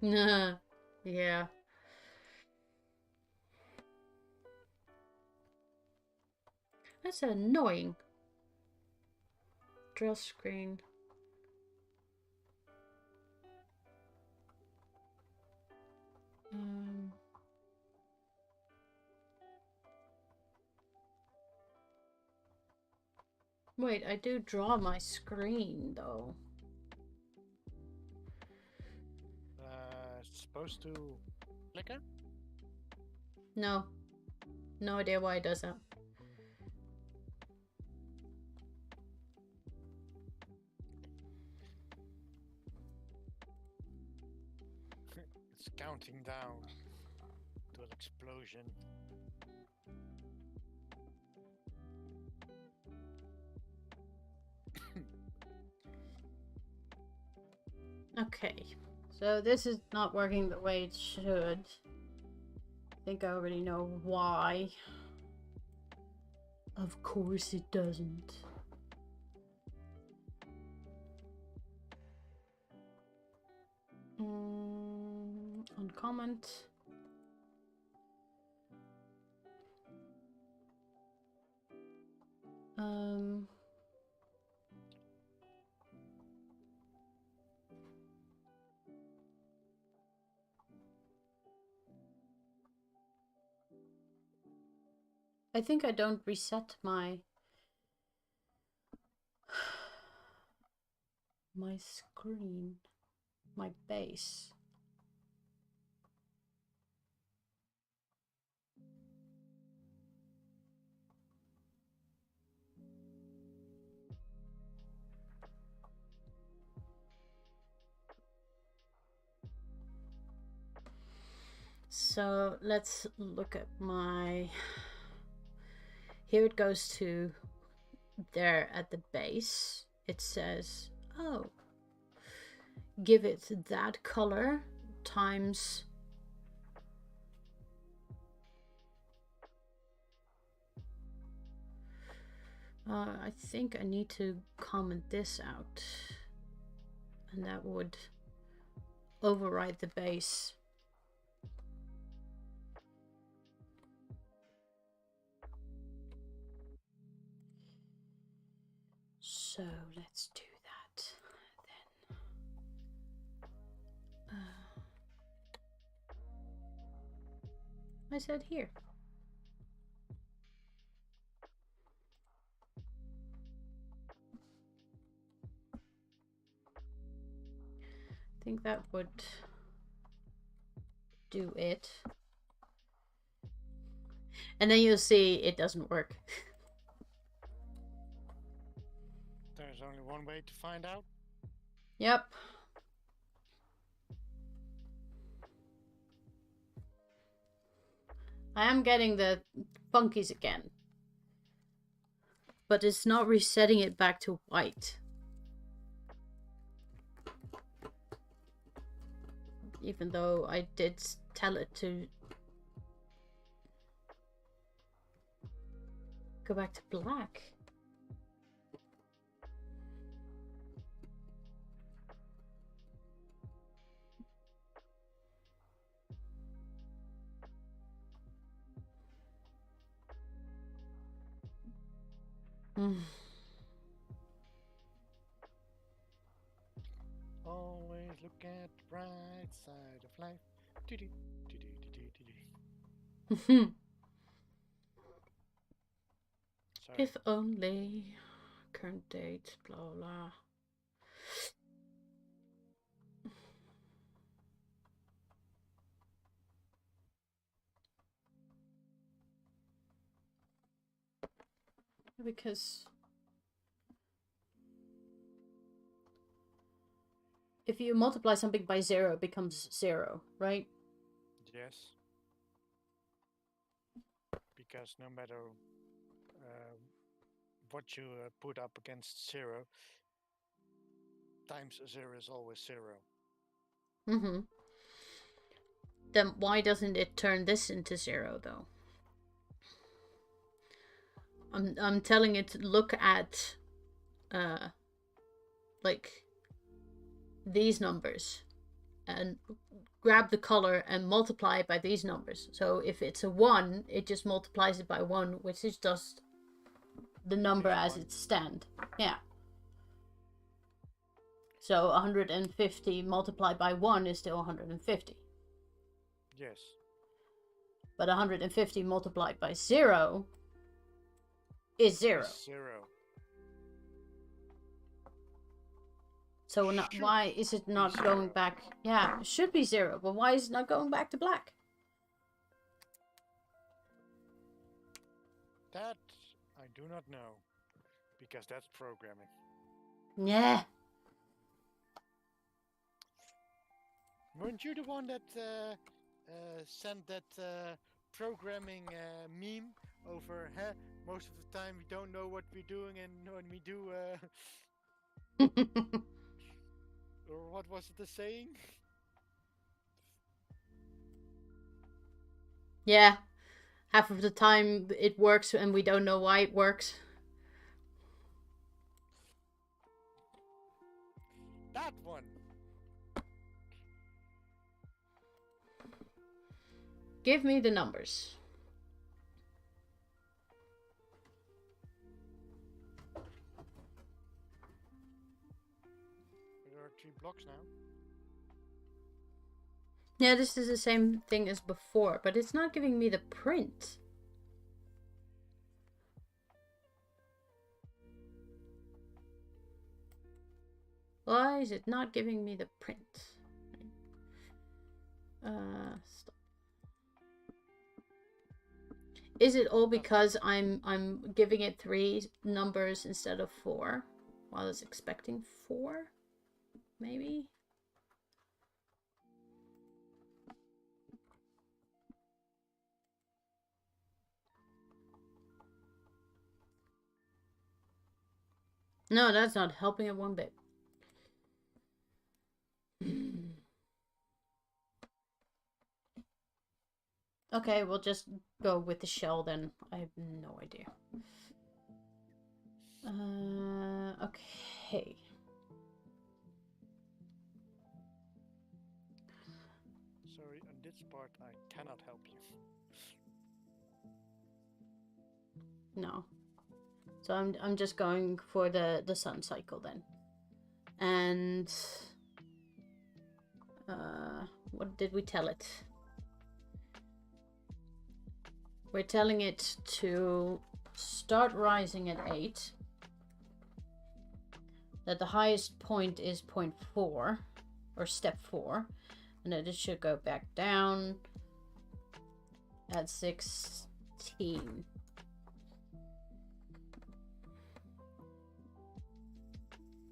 [SPEAKER 1] Nah, yeah. That's annoying. Drill screen. Wait, I do draw my screen though.
[SPEAKER 3] It's supposed to flicker?
[SPEAKER 1] No. No idea why it does that.
[SPEAKER 3] It's counting down to an explosion.
[SPEAKER 1] Okay, so this is not working the way it should. I think I already know why. Of course it doesn't. On comment. I think I don't reset my screen, my base. So let's look at my... Here it goes to there at the base. It says, oh, give it that color times... I think I need to comment this out. And that would override the base. So let's do that then. I said here. I think that would do it. And then you'll see it doesn't work.
[SPEAKER 3] There's only one way to find out.
[SPEAKER 1] Yep. I am getting the funkies again. But it's not resetting it back to white. Even though I did tell it to go back to black.
[SPEAKER 3] Always looking at the right side of life. Do-do, do-do, do-do, do-do. Sorry.
[SPEAKER 1] If only. Current date, blah blah. Because if you multiply something by 0, it becomes 0, right?
[SPEAKER 3] Yes. Because no matter what you put up against 0, times 0 is always 0.
[SPEAKER 1] Mm-hmm. Then why doesn't it turn this into 0 though? I'm telling it to look at like these numbers and grab the color and multiply it by these numbers. So if it's a 1, it just multiplies it by 1, which is just the number as it stands. Yeah. So 150 multiplied by 1 is still 150.
[SPEAKER 3] Yes.
[SPEAKER 1] But 150 multiplied by 0 is 0.
[SPEAKER 3] It's 0.
[SPEAKER 1] So why is it not going back? Yeah, it should be 0, but why is it not going back to black?
[SPEAKER 3] That I do not know, because that's programming.
[SPEAKER 1] Yeah.
[SPEAKER 3] Weren't you the one that sent that programming meme over? Most of the time we don't know what we're doing, and when we do, or what was it the saying?
[SPEAKER 1] Yeah. Half of the time it works and we don't know why it works.
[SPEAKER 3] That one.
[SPEAKER 1] Give me the numbers.
[SPEAKER 3] There are 3 blocks now.
[SPEAKER 1] Yeah, this is the same thing as before, but it's not giving me the print. Why is it not giving me the print? Stop. Is it all because I'm giving it 3 numbers instead of 4? While it's expecting 4? Maybe? No, that's not helping it one bit. Okay, we'll just go with the shell then. I have no idea. Okay.
[SPEAKER 3] Sorry, on this part I cannot help you.
[SPEAKER 1] No. So I'm just going for the sun cycle then. And what did we tell it? We're telling it to start rising at 8. That the highest point is 0.4 or step 4, and that it should go back down at 16.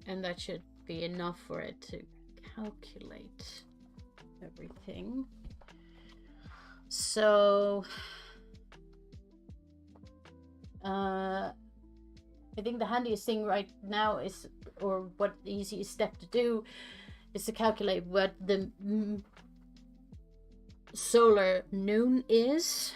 [SPEAKER 1] And that should be enough for it to calculate everything. So I think the handiest thing right now is, or what the easiest step to do, is to calculate what the solar noon is.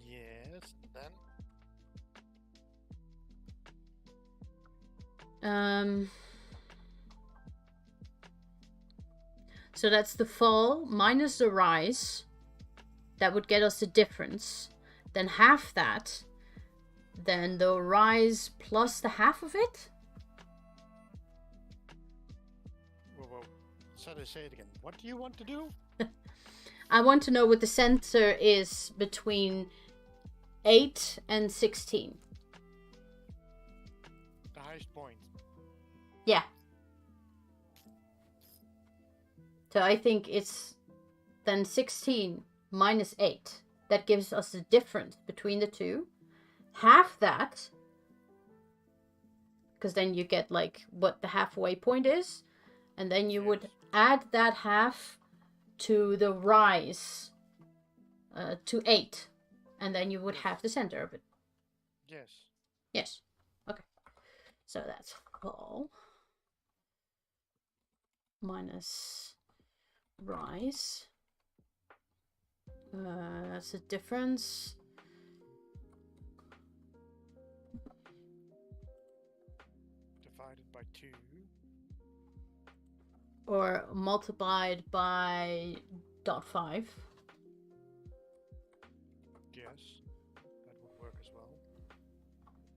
[SPEAKER 3] Yes, then.
[SPEAKER 1] So that's the fall minus the rise. that would get us the difference. Then half that. Then the rise plus the half of it?
[SPEAKER 3] Whoa. So they say it again. What do you want to do?
[SPEAKER 1] I want to know what the center is between 8 and 16.
[SPEAKER 3] The highest point.
[SPEAKER 1] Yeah. So I think it's then 16 minus 8. That gives us the difference between the two. Half that. Because then you get like what the halfway point is. And then you would add that half to the rise to 8. And then you would have the center of it.
[SPEAKER 3] Yes.
[SPEAKER 1] Yes. Okay. So that's fall minus rise. That's the difference.
[SPEAKER 3] Divided by 2.
[SPEAKER 1] Or multiplied by 0.5.
[SPEAKER 3] Yes, that would work as well.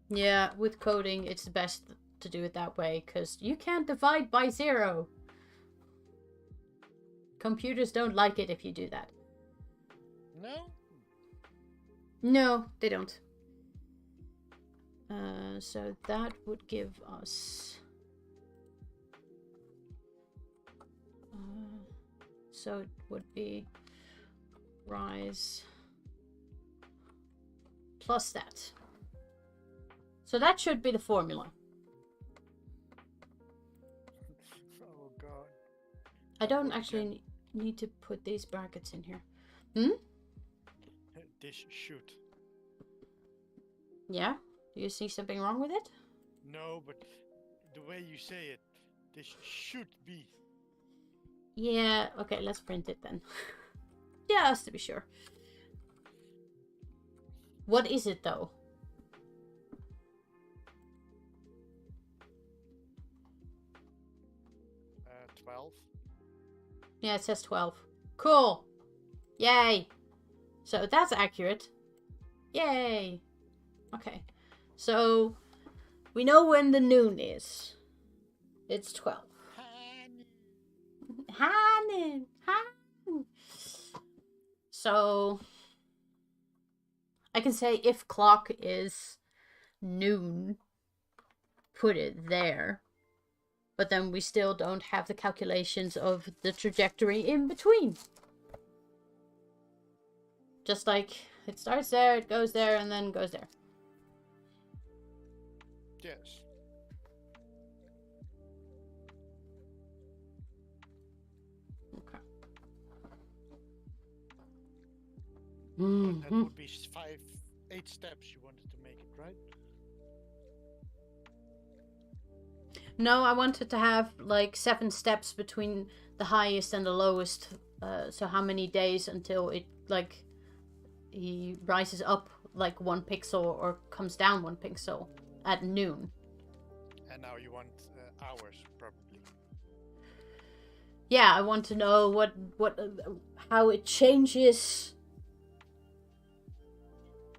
[SPEAKER 1] Yeah, with coding, it's best to do it that way, because you can't divide by 0. Computers don't like it if you do that.
[SPEAKER 3] No?
[SPEAKER 1] No, they don't. So that would give us... so it would be rise plus that. So that should be the formula.
[SPEAKER 3] Oh god.
[SPEAKER 1] I don't actually need to put these brackets in here.
[SPEAKER 3] This should.
[SPEAKER 1] Yeah? Do you see something wrong with it?
[SPEAKER 3] No, but the way you say it, this should be.
[SPEAKER 1] Yeah, okay, let's print it then. Just to be sure. What is it though?
[SPEAKER 3] Uh, 12.
[SPEAKER 1] Yeah, it says 12. Cool. Yay. So that's accurate. Yay. Okay. So we know when the noon is. It's 12. Hanen. So I can say if clock is noon, put it there. But then we still don't have the calculations of the trajectory in between. Just like it starts there, it goes there, and then goes there.
[SPEAKER 3] Yes.
[SPEAKER 1] Okay.
[SPEAKER 3] That would be 8 steps you wanted to make it, right?
[SPEAKER 1] No, I wanted to have like 7 steps between the highest and the lowest. So how many days until it like he rises up like 1 pixel or comes down 1 pixel at noon.
[SPEAKER 3] And now you want hours, probably.
[SPEAKER 1] Yeah, I want to know what how it changes.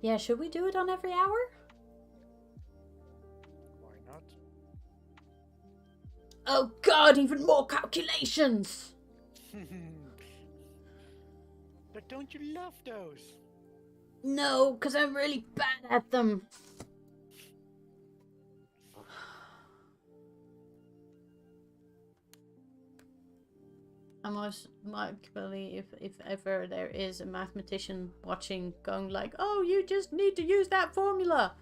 [SPEAKER 1] Yeah, should we do it on every hour?
[SPEAKER 3] Why not?
[SPEAKER 1] Oh god, even more calculations!
[SPEAKER 3] But don't you love those?
[SPEAKER 1] No, because I'm really bad at them. I most likely, if ever there is a mathematician watching, going like, "Oh, you just need to use that formula."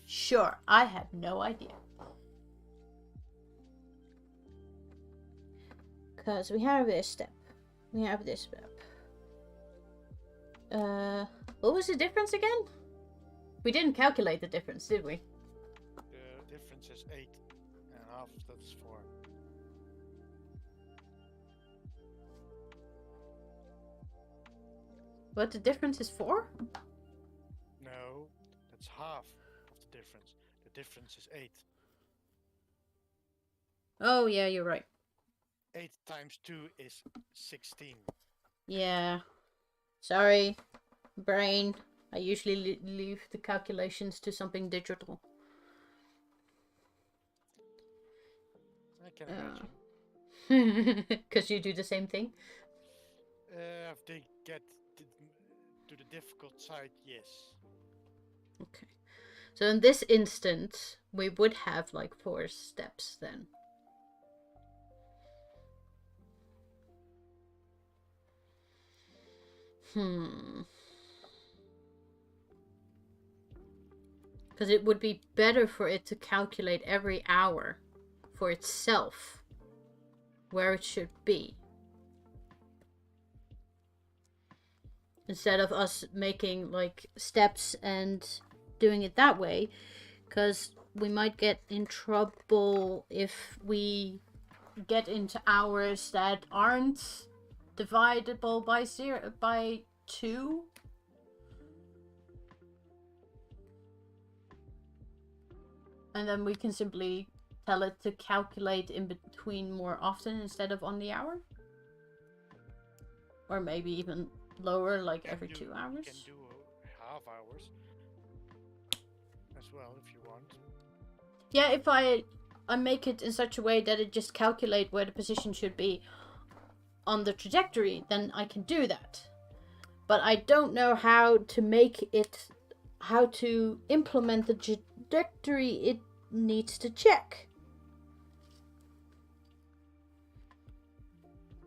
[SPEAKER 1] Sure, I have no idea. Because we have this step. We have this step. What was the difference again? We didn't calculate the difference, did we?
[SPEAKER 3] The difference is 8, and half of that is 4.
[SPEAKER 1] What, the difference is 4?
[SPEAKER 3] No, that's half of the difference. The difference is 8.
[SPEAKER 1] Oh, yeah, you're right.
[SPEAKER 3] 8 times 2 is 16.
[SPEAKER 1] Yeah. Sorry, brain. I usually leave the calculations to something digital.
[SPEAKER 3] I can imagine.
[SPEAKER 1] Because you do the same thing?
[SPEAKER 3] If they get to the difficult side, yes.
[SPEAKER 1] Okay. So in this instance, we would have like 4 steps then. Because it would be better for it to calculate every hour for itself where it should be. Instead of us making like steps and doing it that way. Because we might get in trouble if we get into hours that aren't dividable by 2. And then we can simply tell it to calculate in between more often instead of on the hour. Or maybe even lower, like every 2 hours.
[SPEAKER 3] You can do half hours as well if you want.
[SPEAKER 1] Yeah, if I make it in such a way that it just calculate where the position should be on the trajectory, then I can do that. But I don't know how to make it, how to implement the trajectory it needs to check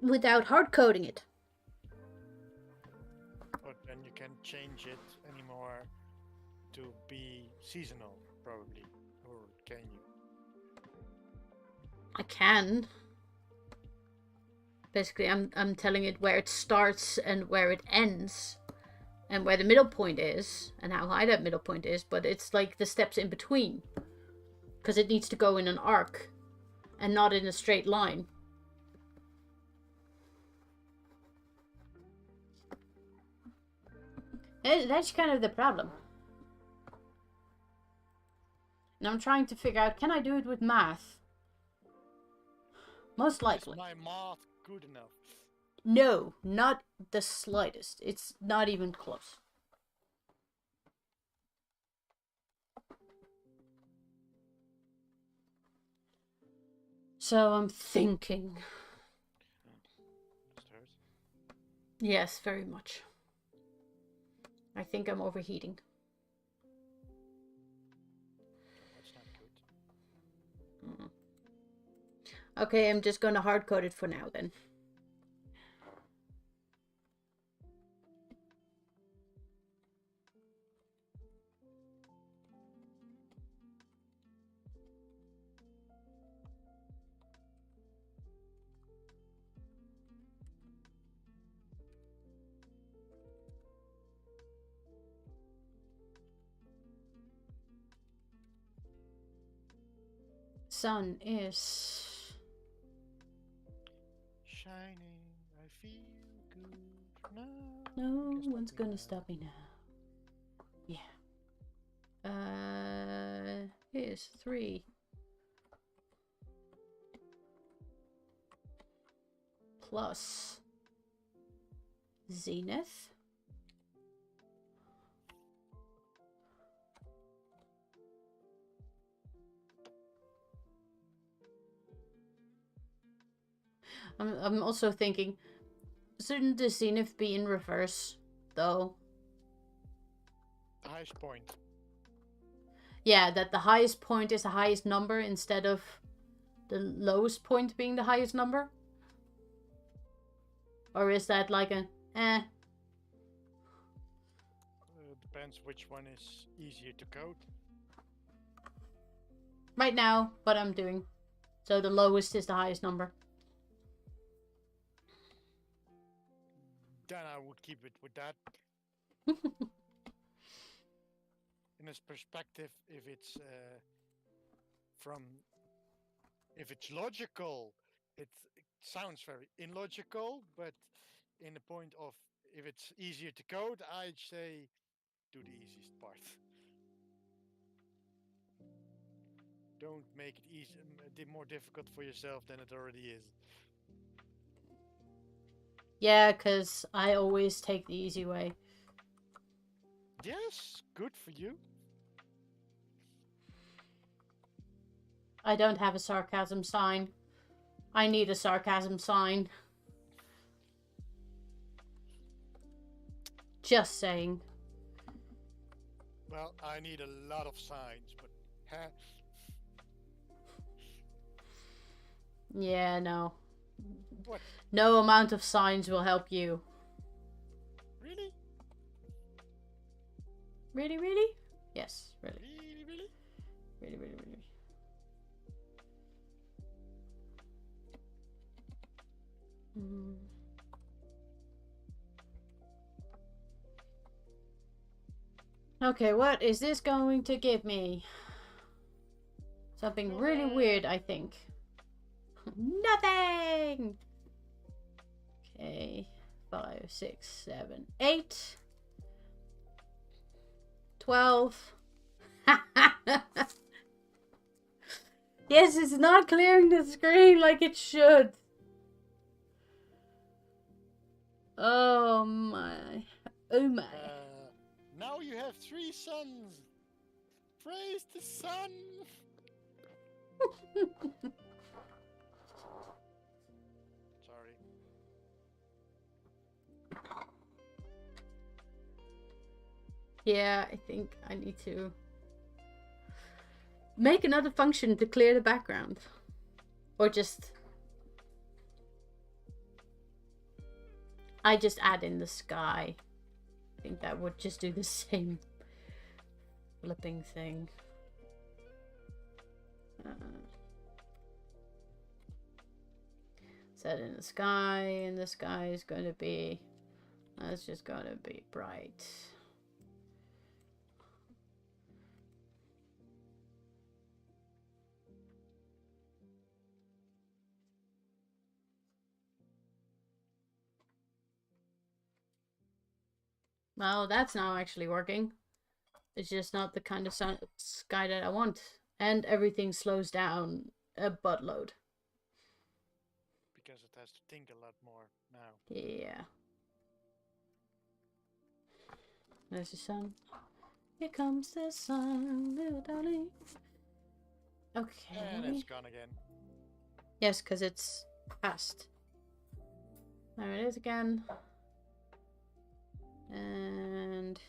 [SPEAKER 1] without hard coding it.
[SPEAKER 3] But then you can change it anymore to be seasonal, probably, or can you?
[SPEAKER 1] I can. Basically, I'm telling it where it starts and where it ends, and where the middle point is, and how high that middle point is. But it's like the steps in between, because it needs to go in an arc, and not in a straight line. That's kind of the problem. And I'm trying to figure out, can I do it with math? Most likely.
[SPEAKER 3] Is my math good enough?
[SPEAKER 1] No, not the slightest. It's not even close. So I'm thinking. Yes, very much. I think I'm overheating.
[SPEAKER 3] That's not good.
[SPEAKER 1] Okay, I'm just gonna hard code it for now then. Sun is
[SPEAKER 3] shining. I feel good now.
[SPEAKER 1] no one's gonna stop me now. Yeah. Here's 3 plus Zenith. I'm also thinking, shouldn't the Zenith be in reverse, though?
[SPEAKER 3] The highest point.
[SPEAKER 1] Yeah, that the highest point is the highest number instead of the lowest point being the highest number? Or is that like a
[SPEAKER 3] Depends which one is easier to code.
[SPEAKER 1] Right now, what I'm doing. So the lowest is the highest number.
[SPEAKER 3] Then I would keep it with that. In this perspective, if it's if it's logical, it sounds very illogical, but in the point of if it's easier to code, I'd say do the easiest part. Don't make it easy, more difficult for yourself than it already is.
[SPEAKER 1] Yeah, because I always take the easy way.
[SPEAKER 3] Yes, good for you.
[SPEAKER 1] I don't have a sarcasm sign. I need a sarcasm sign. Just saying.
[SPEAKER 3] Well, I need a lot of signs, but
[SPEAKER 1] Yeah, no.
[SPEAKER 3] What?
[SPEAKER 1] No amount of signs will help you.
[SPEAKER 3] Really?
[SPEAKER 1] Really, really? Yes, really.
[SPEAKER 3] Really, really?
[SPEAKER 1] Really, really, really. Mm. Okay, what is this going to give me? Something really weird, I think. Nothing! Okay. 5, 6, 7, 8. 12. Yes, it's not clearing the screen like it should. Oh my. Oh my.
[SPEAKER 3] Now you have 3 suns. Praise the sun. Sorry.
[SPEAKER 1] Yeah, I think I need to make another function to clear the background. Or just... I just add in the sky. I think that would just do the same flipping thing. Set in the sky, and the sky is going to be... That's just going to be bright. Well, that's now actually working. It's just not the kind of sky that I want. And everything slows down a buttload.
[SPEAKER 3] Because it has to think a lot more now.
[SPEAKER 1] Yeah. There's the sun. Here comes the sun, little darling. Okay.
[SPEAKER 3] And it's gone again.
[SPEAKER 1] Yes, because it's past. There it is again. And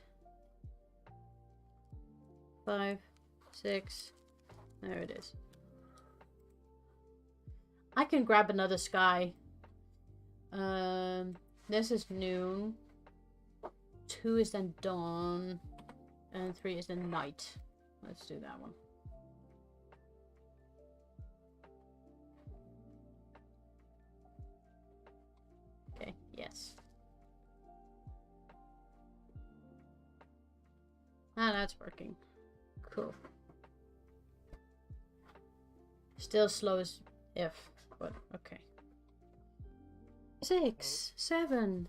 [SPEAKER 1] 5, 6. There it is. I can grab another sky. This is noon. 2 is then dawn. And 3 is then night. Let's do that one. Okay, yes. Ah, that's working. Cool. Still slow as if, but okay. 6, 7.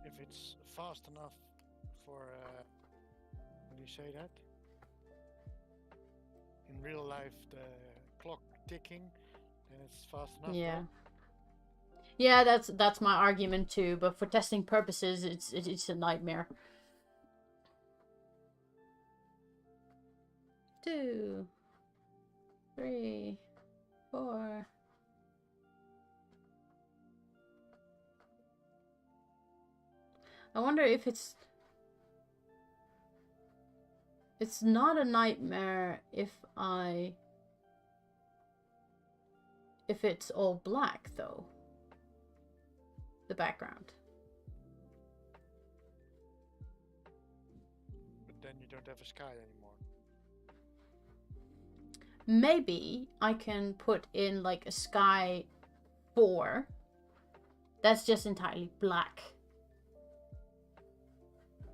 [SPEAKER 3] If it's fast enough for, how do you say that? In real life, the clock ticking, then it's fast enough.
[SPEAKER 1] Yeah.
[SPEAKER 3] Right?
[SPEAKER 1] Yeah, that's my argument too. But for testing purposes, it's a nightmare. 2, 3, 4. I wonder if it's not a nightmare if it's all black though. The background.
[SPEAKER 3] But then you don't have a sky anymore.
[SPEAKER 1] Maybe I can put in like a sky 4 that's just entirely black.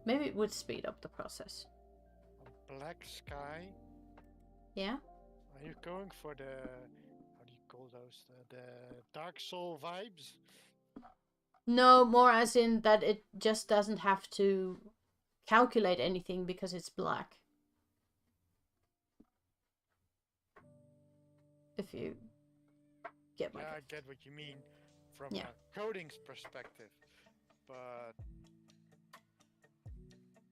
[SPEAKER 1] Maybe it would speed up the process.
[SPEAKER 3] A black sky?
[SPEAKER 1] Yeah?
[SPEAKER 3] Are you going for the, how do you call those, the Dark Soul vibes?
[SPEAKER 1] No, more as in that it just doesn't have to calculate anything because it's black. If you get my...
[SPEAKER 3] Yeah, I get what you mean. from a coding's perspective, but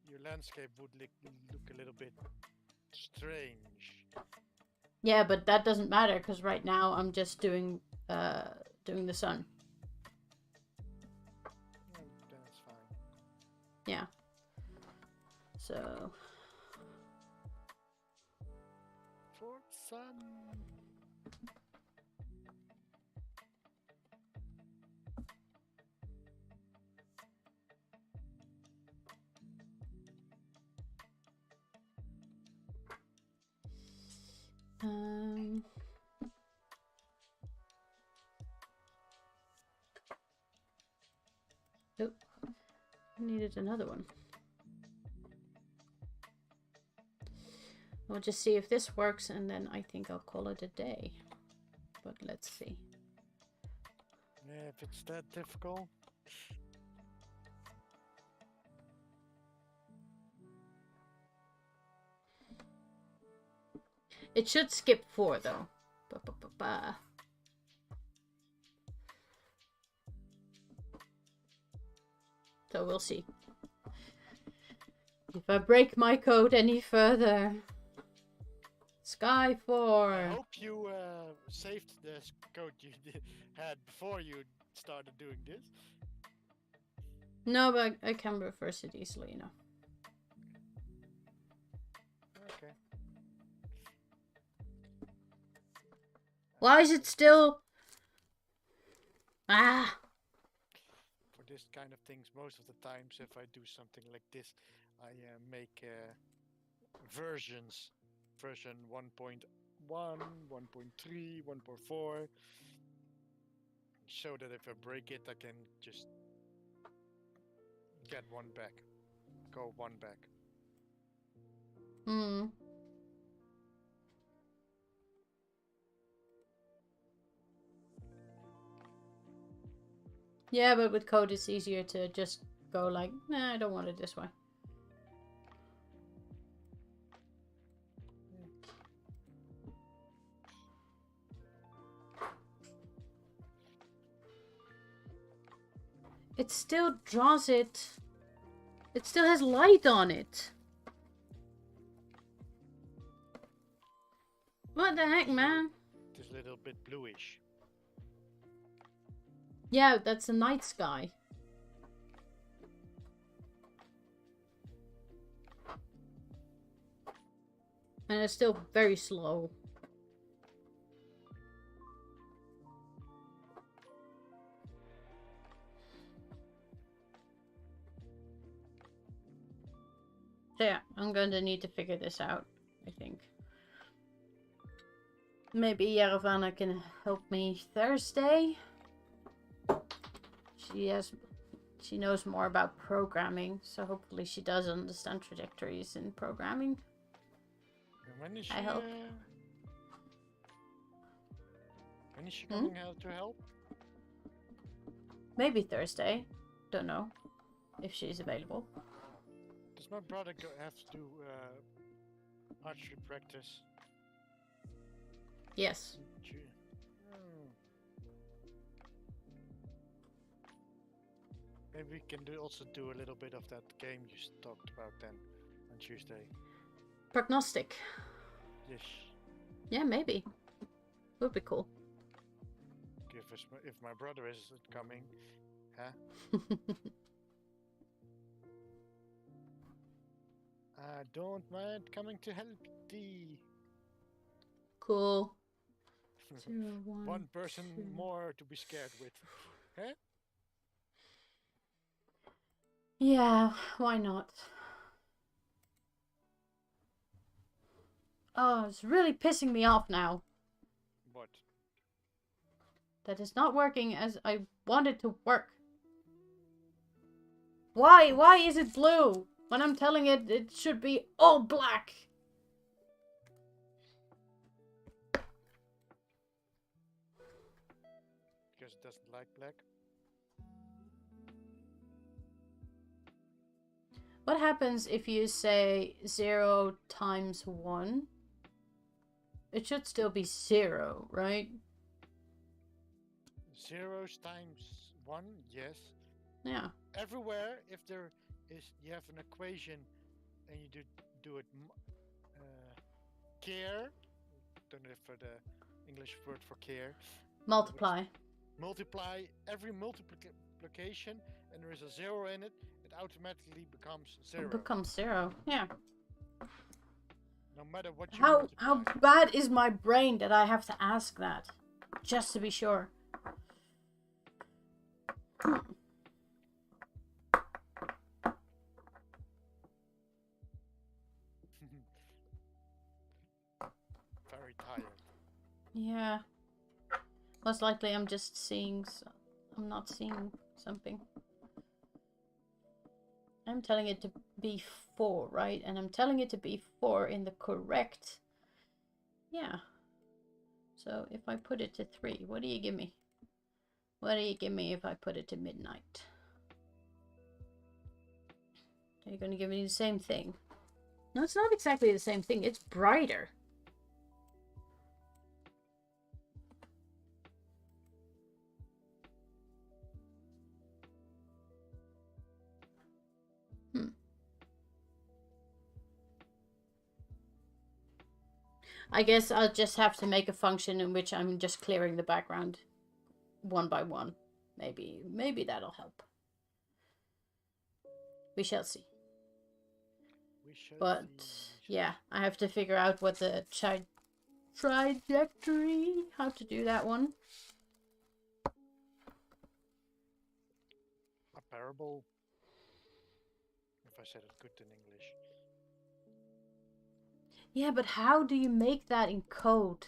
[SPEAKER 3] your landscape would look a little bit strange.
[SPEAKER 1] Yeah, but that doesn't matter because right now I'm just doing the sun.
[SPEAKER 3] Then it's fine.
[SPEAKER 1] Yeah. So.
[SPEAKER 3] For sun.
[SPEAKER 1] Oh, I needed another one. We'll just see if this works, and then I think I'll call it a day. But let's see.
[SPEAKER 3] Yeah, if it's that difficult.
[SPEAKER 1] It should skip 4 though. Ba-ba-ba-ba. So we'll see. If I break my code any further. Sky 4.
[SPEAKER 3] I hope you saved the code you had before you started doing this.
[SPEAKER 1] No, but I can reverse it easily, you know.
[SPEAKER 3] Okay.
[SPEAKER 1] Why is it still... Ah!
[SPEAKER 3] For this kind of things, most of the times if I do something like this, I make versions. Version 1.1, 1.3, 1.4. So that if I break it, I can just get one back. Go one back.
[SPEAKER 1] Hmm. Yeah, but with code it's easier to just go like, nah, I don't want it this way. It still draws it. It still has light on it. What the heck, man?
[SPEAKER 3] It is a little bit bluish.
[SPEAKER 1] Yeah, that's a night sky. And it's still very slow. So yeah, I'm going to need to figure this out, I think. Maybe Yaravana can help me Thursday. She knows more about programming, so hopefully she does understand trajectories in programming.
[SPEAKER 3] When is she,
[SPEAKER 1] I hope.
[SPEAKER 3] When is she coming out to help?
[SPEAKER 1] Maybe Thursday. Don't know if she's available.
[SPEAKER 3] Does my brother have to do archery practice?
[SPEAKER 1] Yes.
[SPEAKER 3] Maybe we can also do a little bit of that game you talked about then on Tuesday.
[SPEAKER 1] Prognostic.
[SPEAKER 3] Yes.
[SPEAKER 1] Yeah, maybe. Would be cool.
[SPEAKER 3] If my brother is coming, huh? I don't mind coming to help thee.
[SPEAKER 1] Cool.
[SPEAKER 3] 1 person more to be scared with. Huh?
[SPEAKER 1] Yeah, why not? Oh, it's really pissing me off now.
[SPEAKER 3] What?
[SPEAKER 1] That is not working as I want it to work. Why? Why is it blue? When I'm telling it, it should be all black.
[SPEAKER 3] Because it doesn't like black.
[SPEAKER 1] What happens if you say 0 times 1? It should still be 0, right?
[SPEAKER 3] zeros times 1, yes.
[SPEAKER 1] Yeah.
[SPEAKER 3] Everywhere, if there is, you have an equation and you do it care, don't know for the English word for care.
[SPEAKER 1] Multiply.
[SPEAKER 3] Multiply every multiplication and there is a 0 in it, it automatically becomes 0.
[SPEAKER 1] It becomes 0, yeah.
[SPEAKER 3] No matter what you
[SPEAKER 1] How bad is my brain that I have to ask that? Just to be sure.
[SPEAKER 3] Very tired.
[SPEAKER 1] Yeah. Most likely I'm just seeing... I'm not seeing something. I'm telling it to be 4, right? And I'm telling it to be 4 in the correct... Yeah. So if I put it to 3, what do you give me? What do you give me if I put it to midnight? Are you going to give me the same thing? No, it's not exactly the same thing. It's brighter. I guess I'll just have to make a function in which I'm just clearing the background one by one. Maybe that'll help. We shall see. But yeah, I have to figure out what the trajectory, how to do that one.
[SPEAKER 3] A parable. If I said it good in English.
[SPEAKER 1] Yeah, but how do you make that in code?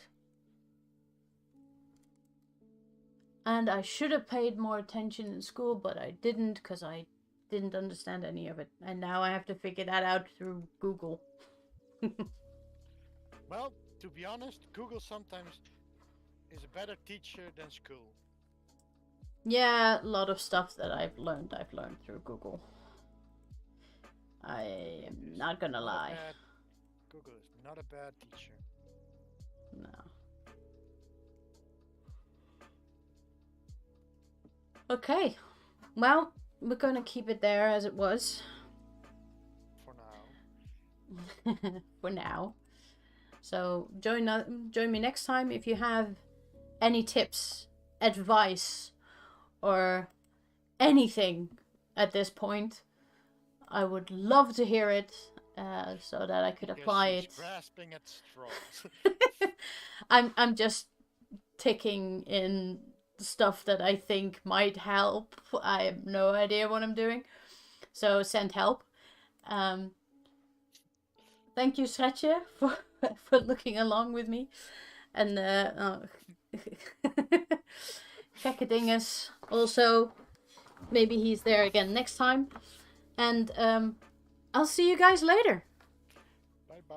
[SPEAKER 1] And I should have paid more attention in school, but I didn't because I didn't understand any of it. And now I have to figure that out through Google.
[SPEAKER 3] Well, to be honest, Google sometimes is a better teacher than school.
[SPEAKER 1] Yeah, a lot of stuff that I've learned through Google. I am not gonna lie.
[SPEAKER 3] Google is not a bad teacher.
[SPEAKER 1] No. Okay. Well, we're gonna keep it there as it was.
[SPEAKER 3] For now.
[SPEAKER 1] For now. So join me next time if you have any tips, advice, or anything at this point. I would love to hear it. So that I could apply it.
[SPEAKER 3] Grasping at straws.
[SPEAKER 1] I'm just ticking in stuff that I think might help. I have no idea what I'm doing. So send help. Thank you, Sretje, for looking along with me. And Gekke Dinges also. Maybe he's there again next time. And I'll see you guys later.
[SPEAKER 3] Bye-bye.